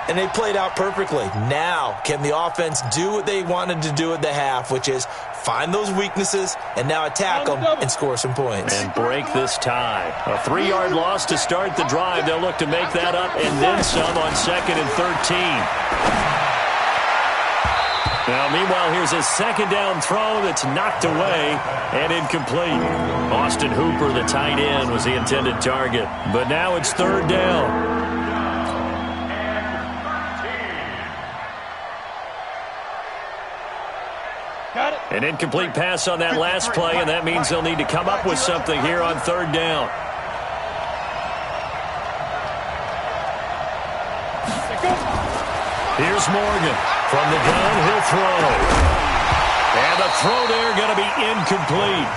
And they played out perfectly. Now, can the offense do what they wanted to do at the half, which is find those weaknesses and now attack them and score some points. And break this tie. A 3-yard loss to start the drive. They'll look to make that up and then some on 2nd and 13. Now, meanwhile, here's a 2nd down throw that's knocked away and incomplete. Austin Hooper, the tight end, was the intended target. But now it's 3rd down. An incomplete pass on that last play, and that means they'll need to come up with something here on 3rd down. Here's Morgan. From the gun, he'll throw. And the throw there going to be incomplete.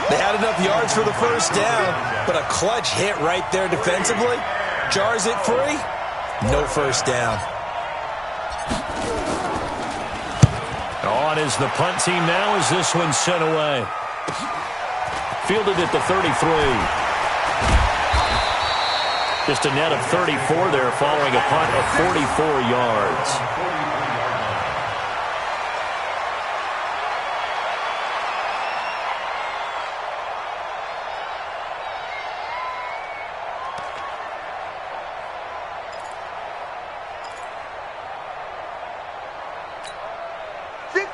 They had enough yards for the first down, but a clutch hit right there defensively. Jars it free. No first down. On is the punt team now as this one's sent away. Fielded at the 33. Just a net of 34 there following a punt of 44 yards.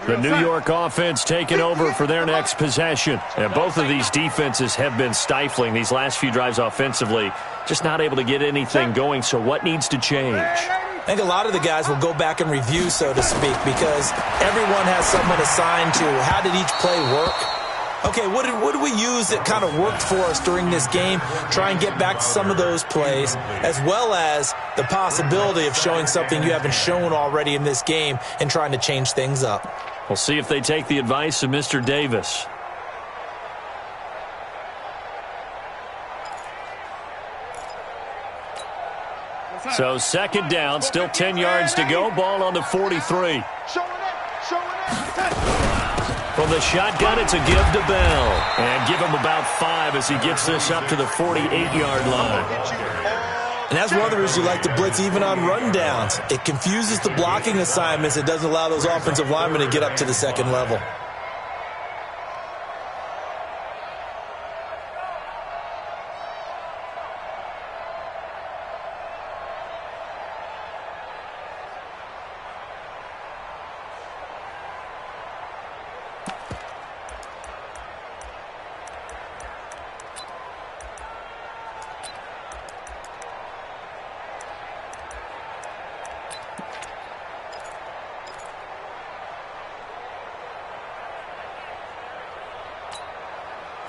The New York offense taking over for their next possession. And both of these defenses have been stifling these last few drives offensively. Just not able to get anything going, so what needs to change? I think a lot of the guys will go back and review, so to speak, because everyone has someone assigned to how did each play work. Okay, what did we use that kind of worked for us during this game? Try and get back to some of those plays, as well as the possibility of showing something you haven't shown already in this game and trying to change things up. We'll see if they take the advice of Mr. Davis. So second down, still 10 yards to go. Ball on the 43. From the shotgun, it's a give to Bell. And give him about 5 as he gets this up to the 48-yard line. And that's one of the reasons you like to blitz even on rundowns. It confuses the blocking assignments. It doesn't allow those offensive linemen to get up to the second level.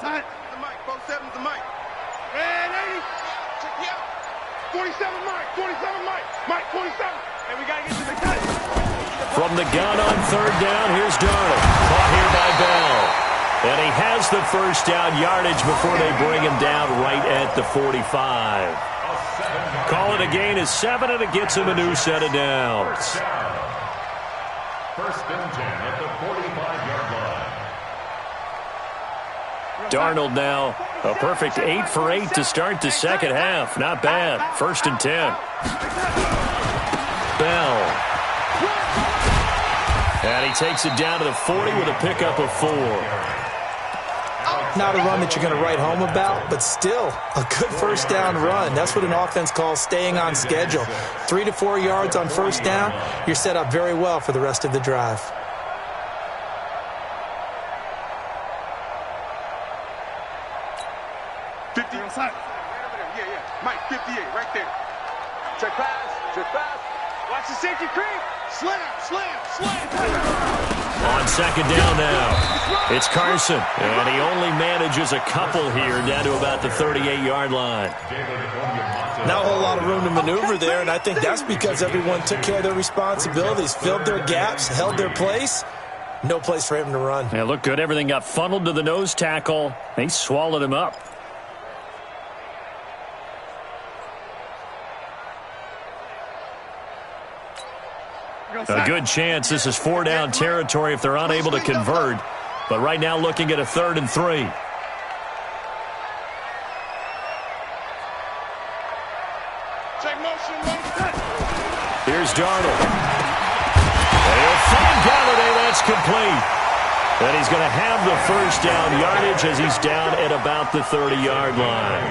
The mic, 47's the mic. And 80. Check me out. 47 mic, 47 mic. Mic 47. And we got to get to the cut. From the gun on third down, here's Darnold. Caught here by Bell. And he has the first down yardage before they bring him down right at the 45. Call it a gain of 7, and it gets him a new set of downs. First and 10 at the 45-yard line. Darnold now a perfect 8 for 8 to start the second half. Not bad. First and 10. Bell. And he takes it down to the 40 with a pickup of 4. Not a run that you're going to write home about, but still a good first down run. That's what an offense calls staying on schedule. 3 to 4 yards on first down, you're set up very well for the rest of the drive. Mike, 58, right there. Check pass, check pass. Watch the safety creep. Slam, slam, slam. On second down now, it's Carson. And he only manages a couple here down to about the 38-yard line. Not a whole lot of room to maneuver there, and I think that's because everyone took care of their responsibilities, filled their gaps, held their place. No place for him to run. Yeah, looked good. Everything got funneled to the nose tackle. They swallowed him up. A good chance this is 4-down territory if they're unable to convert. But right now looking at a 3rd and 3. Here's Darnold. And he'll find Galladay. That's complete. And he's going to have the first down yardage as he's down at about the 30-yard line.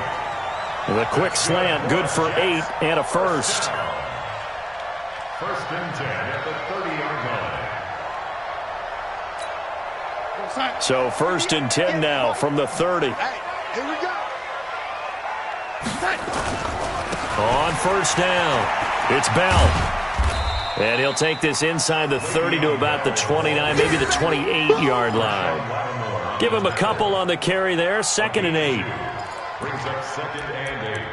And the quick slant, good for 8 and a first. First and 10 at the 30-yard line. So first and 10 now from the 30. Hey, here we go. On first down, it's Bell. And he'll take this inside the 30 to about the 29, maybe the 28-yard line. Give him a couple on the carry there, 2nd and 8. Brings up 2nd and 8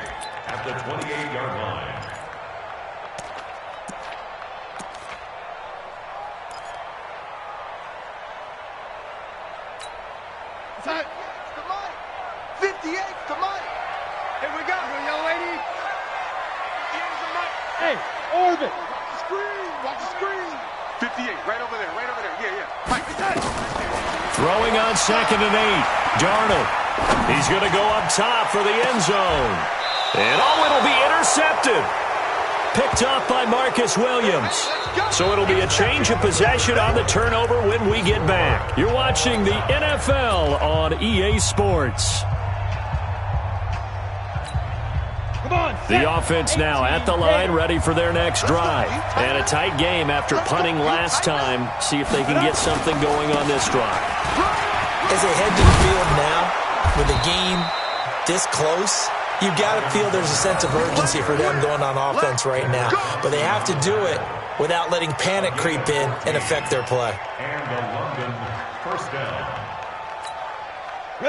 at the 28-yard line. It's the mic. 58 to Mike. Here we go, young lady. Here's the mic. Hey, Orbit. Watch the screen. Watch the screen. 58, right over there, yeah. Mike, Throwing on 2nd and 8. Darnold. He's going to go up top for the end zone. And it'll be intercepted. Picked off by Marcus Williams. So it'll be a change of possession on the turnover when we get back. You're watching the NFL on EA Sports. The offense now at the line, ready for their next drive. And a tight game after punting last time. See if they can get something going on this drive. As they head to the field now, with the game this close, you've got to feel there's a sense of urgency for them going on offense right now. But they have to do it without letting panic creep in and affect their play. And the London first down.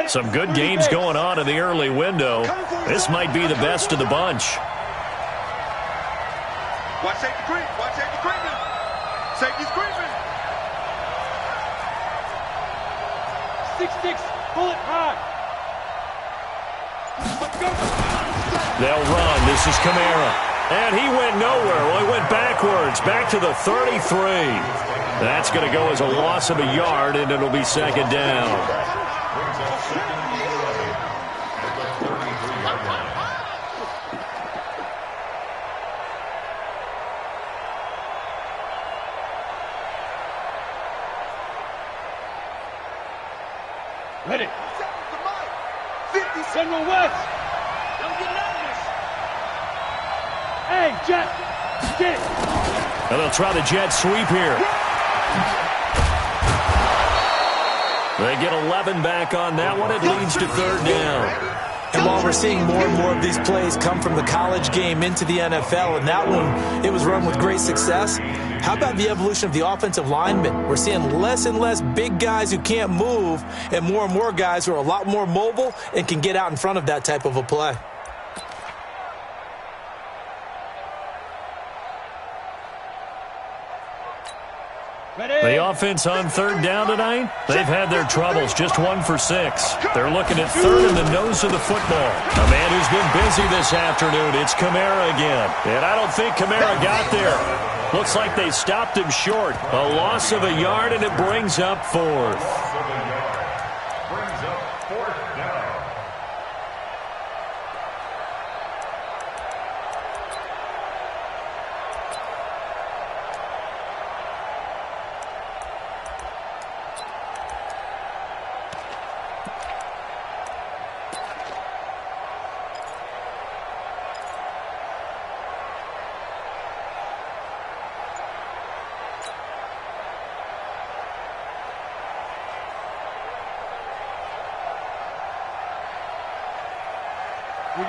Some good games going on in the early window. This might be the best of the bunch. Watch safety creep. Watch safety creeping. Safety's creeping. 6-6. Pull it high. Let's go. They'll run. This is Kamara. And he went nowhere. Well, he went backwards. Back to the 33. That's going to go as a loss of a yard, and it'll be 2nd down. Ready. General West. Don't get nervous. Hey, Jet. Get it. And they'll try the jet sweep here. They get 11 back on that one. It leads to 3rd down. And while we're seeing more and more of these plays come from the college game into the NFL, and that one, it was run with great success, how about the evolution of the offensive linemen? We're seeing less and less big guys who can't move and more guys who are a lot more mobile and can get out in front of that type of a play. The offense on 3rd down tonight, they've had their troubles, just 1 for 6. They're looking at 3rd in the nose of the football. A man who's been busy this afternoon, it's Kamara again. And I don't think Kamara got there. Looks like they stopped him short. A loss of a yard, and it brings up 4th. Brings up 4th down.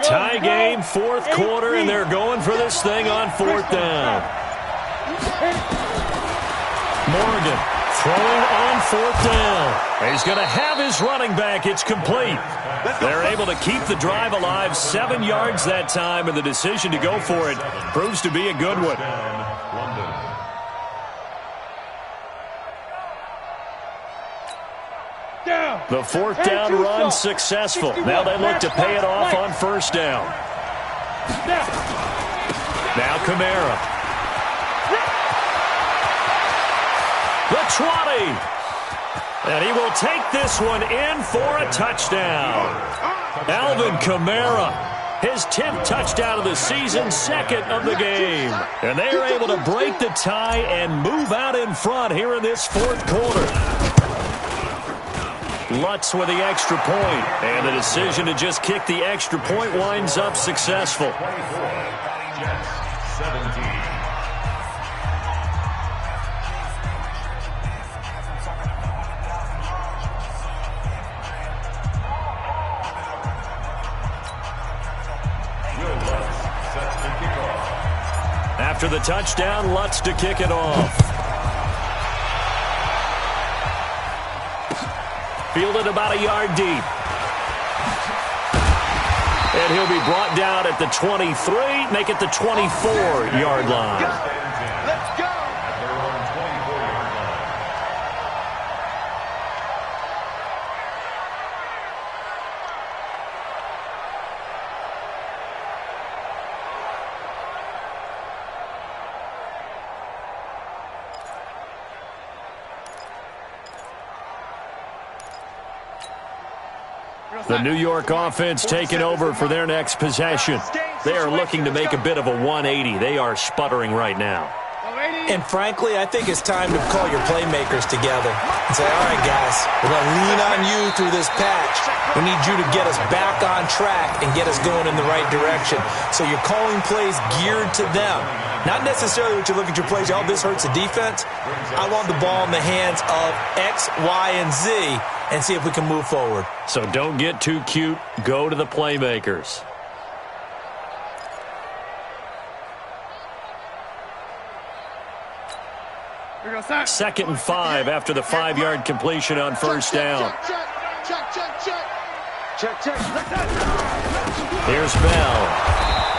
Tie game, 4th quarter, and they're going for this thing on 4th down. Morgan throwing on 4th down. He's going to have his running back. It's complete. They're able to keep the drive alive, 7 yards that time, and the decision to go for it proves to be a good one. The 4th down run successful. Now they look to pay it off on 1st down. Now Kamara. The 20. And he will take this one in for a touchdown. Alvin Kamara, his 10th touchdown of the season, 2nd of the game. And they are able to break the tie and move out in front here in this 4th quarter. Lutz with the extra point, and the decision to just kick the extra point winds up successful. Jets 17. Will Lutz sets the kickoff. After the touchdown, Lutz to kick it off. Fielded about a yard deep. And he'll be brought down at the 23, make it the 24-yard line. Let's go. At their own 24-yard line. The New York offense taking over for their next possession. They are looking to make a bit of a 180. They are sputtering right now. And frankly, I think it's time to call your playmakers together and say, all right, guys, we're going to lean on you through this patch. We need you to get us back on track and get us going in the right direction. So you're calling plays geared to them. Not necessarily what you look at your plays, oh, this hurts the defense. I want the ball in the hands of X, Y, and Z and see if we can move forward. So don't get too cute. Go to the playmakers. Second and 5 after the 5-yard completion on first down. Here's Bell.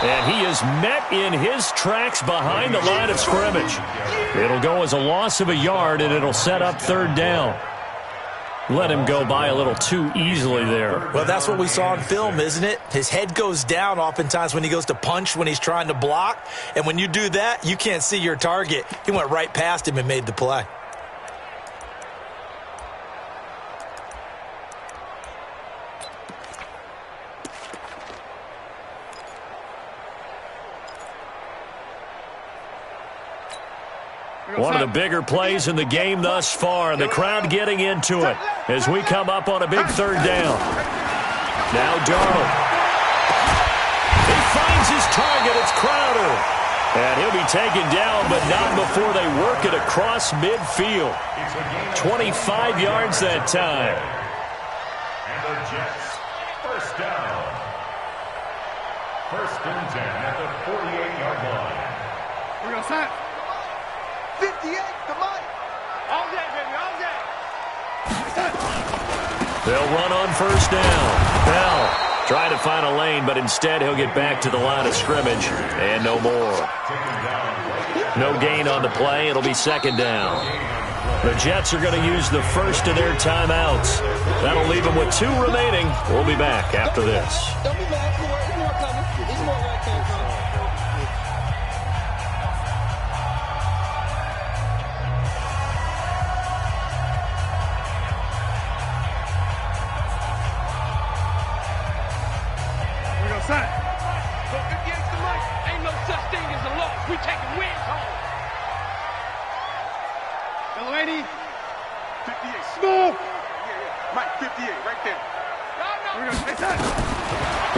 And he is met in his tracks behind the line of scrimmage. It'll go as a loss of a yard, and it'll set up third down. Let him go by a little too easily there. Well, that's what we saw in film, isn't it? His head goes down oftentimes when he goes to punch, when he's trying to block. And when you do that, you can't see your target. He went right past him and made the play. One of the bigger plays in the game thus far. The crowd getting into it as we come up on a big third down. Now Darnold. He finds his target. It's Crowder. And he'll be taken down, but not before they work it across midfield. 25 yards that time. And the Jets, first down. First and 10 at the 48-yard line. We're going to sign. 58 to Mike. All day, baby, all day. They'll run on first down. Bell trying to find a lane, but instead he'll get back to the line of scrimmage and no more. No gain on the play. It'll be second down. The Jets are going to use the first of their timeouts. That'll leave them with 2 remaining. We'll be back after this. Don't be mad. There's more coming. There's more right coming. Son, go 58 to Mike. Ain't no such thing as a loss. We taking wins home. Delaney, 58. Smooth. Yeah. Mike, 58, right there.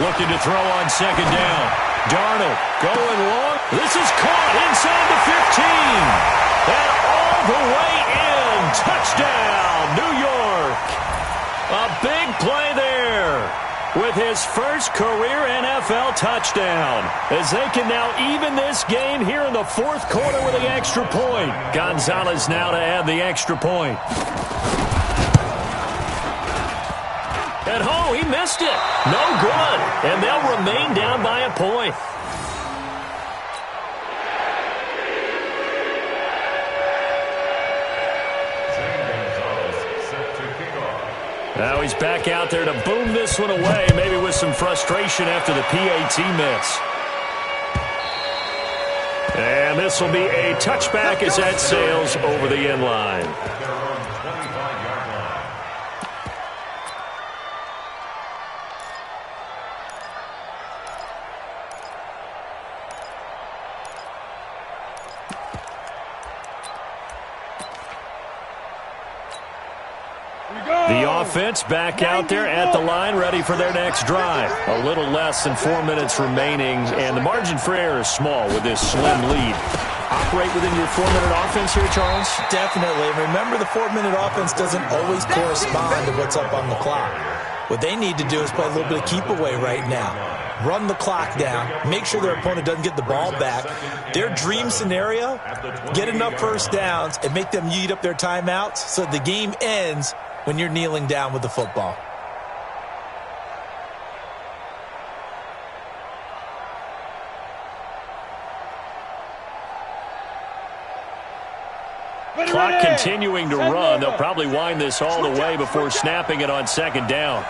Looking to throw on second down. Darnold going long. This is caught inside the 15. And all the way in. Touchdown, New York. A big play there with his first career NFL touchdown, as they can now even this game here in the fourth quarter with the extra point. Gonzalez now to add the extra point. And oh, he missed it. No good. And they'll remain down by a point. Now he's back out there to boom this one away, maybe with some frustration after the PAT miss. And this will be a touchback as that sails over the end line. The offense back out there at the line, ready for their next drive. A little less than 4 minutes remaining, and the margin for error is small with this slim lead. Operate within your 4-minute offense here, Charles? Definitely. Remember, the 4-minute offense doesn't always correspond to what's up on the clock. What they need to do is play a little bit of keep away right now. Run the clock down. Make sure their opponent doesn't get the ball back. Their dream scenario, get enough first downs and make them eat up their timeouts so the game ends when you're kneeling down with the football. Clock continuing to run. They'll probably wind this all the way before snapping it on second down.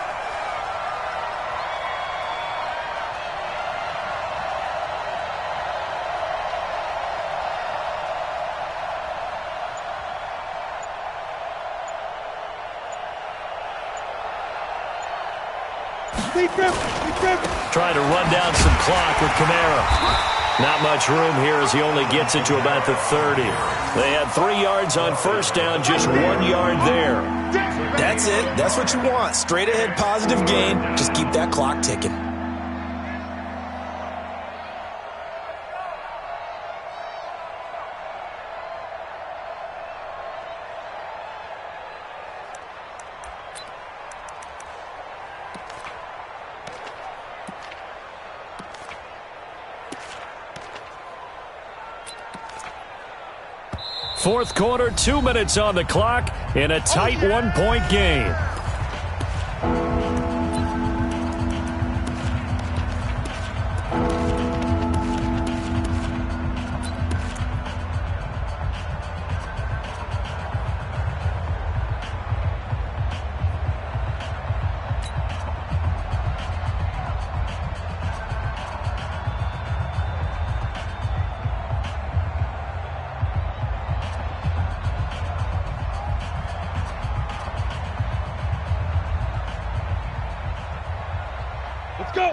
Trying to run down some clock with Kamara. Not much room here as he only gets it to about the 30. They had 3 yards on first down, just 1 yard there. That's it. That's what you want. Straight ahead, positive gain. Just keep that clock ticking. Fourth quarter, 2 minutes on the clock in a tight 1-point game.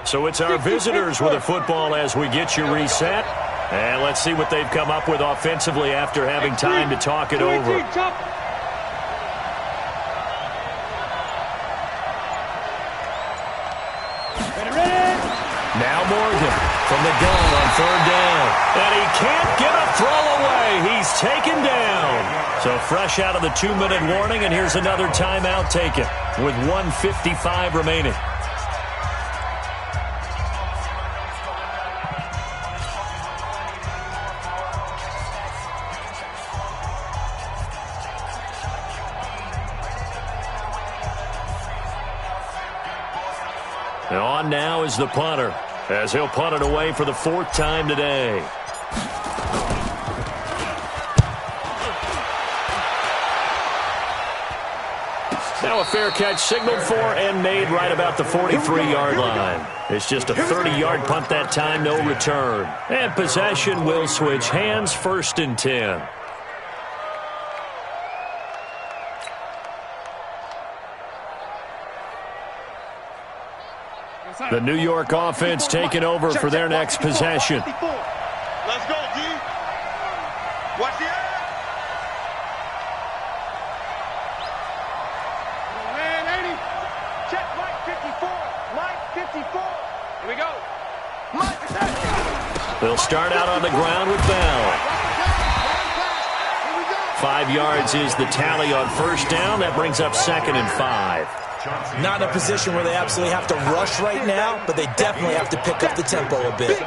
So it's our visitors with the football as we get you reset. And let's see what they've come up with offensively after having time to talk it over. Now Morgan from the gun on third down. And he can't get a throw away. He's taken down. So fresh out of the 2-minute warning, and here's another timeout taken with 1:55 remaining. And on now is the punter, as he'll punt it away for the 4th time today. Now a fair catch signaled for and made right about the 43-yard line. It's just a 30-yard punt that time, no return. And possession will switch hands, 1st and 10. The New York offense taking over for their next possession. Let's go, D. Watch the air. Man, 80. Check Mike 54. Mike 54. Here we go. Mike attack. They'll start out on the ground with Bell. 5 yards is the tally on first down. That brings up 2nd and 5. Not in a position where they absolutely have to rush right now, but they definitely have to pick up the tempo a bit. At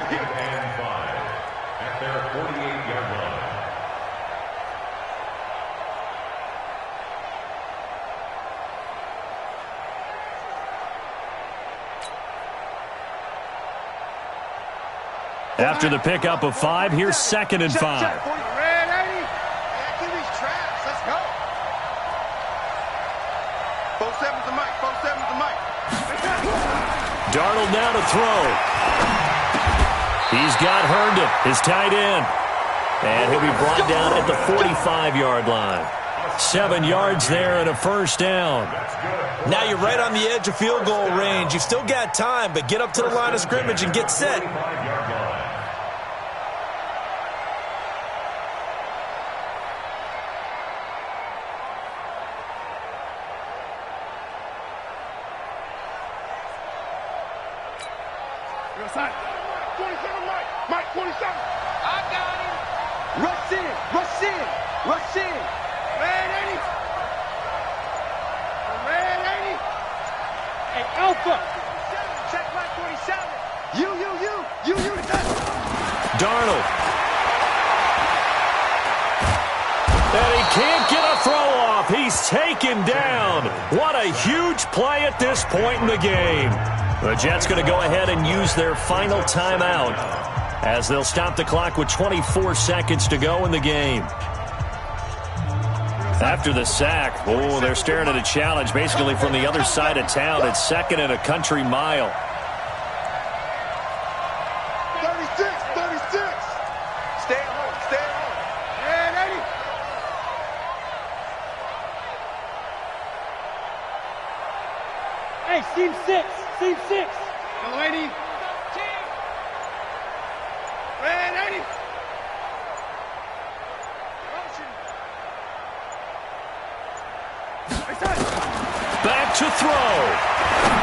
their 48-yard line. After the pickup of 5, here's 2nd and 5. Darnold now to throw. He's got Herndon, his tight end. And he'll be brought down at the 45-yard line. 7 yards there and a first down. Now you're right on the edge of field goal range. You've still got time, but get up to the line of scrimmage and get set. Mike 27. I got him. Rush in. Rush in. Rush in. Red 80. Red 80. Hey, Alpha. Check Mike 47. You. Darnold. And he can't get a throw off. He's taken down. What a huge play at this point in the game. The Jets going to go ahead and use their final timeout as they'll stop the clock with 24 seconds to go in the game. After the sack, they're staring at a challenge basically from the other side of town. It's 2nd and a country mile. 36. Stay home. And 80. Hey, seam 6. Seam 6. Yellow 80. Red 80. Back to throw.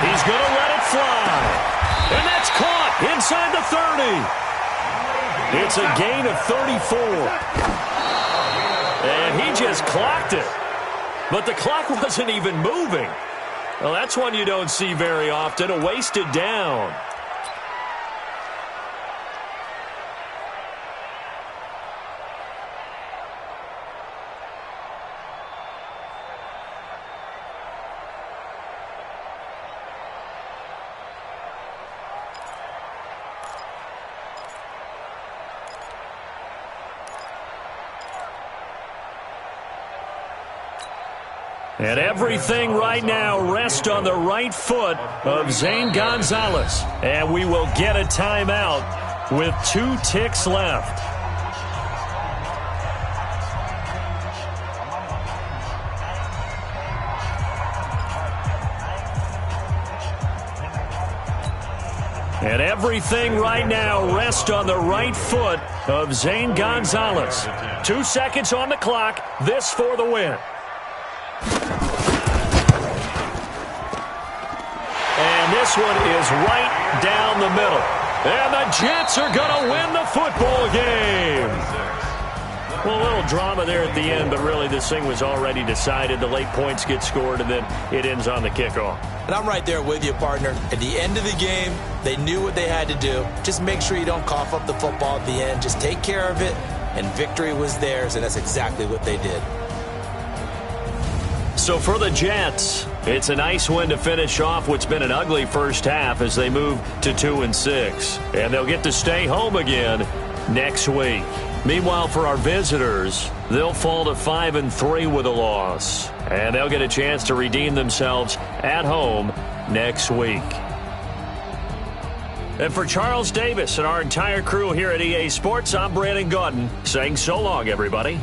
He's going to let it fly. And that's caught inside the 30. It's a gain of 34. And he just clocked it. But the clock wasn't even moving. Well, that's one you don't see very often, a wasted down. And everything right now rests on the right foot of Zane Gonzalez. And we will get a timeout with 2 ticks left. And everything right now rests on the right foot of Zane Gonzalez. 2 seconds on the clock. This for the win. And this one is right down the middle. And the Jets are going to win the football game. Well, a little drama there at the end, but really this thing was already decided. The late points get scored, and then it ends on the kickoff. And I'm right there with you, partner. At the end of the game, they knew what they had to do. Just make sure you don't cough up the football at the end. Just take care of it, and victory was theirs, and that's exactly what they did. So for the Jets, it's a nice win to finish off what's been an ugly first half as they move to 2-6. And they'll get to stay home again next week. Meanwhile, for our visitors, they'll fall to 5-3 with a loss. And they'll get a chance to redeem themselves at home next week. And for Charles Davis and our entire crew here at EA Sports, I'm Brandon Gaudin saying so long, everybody.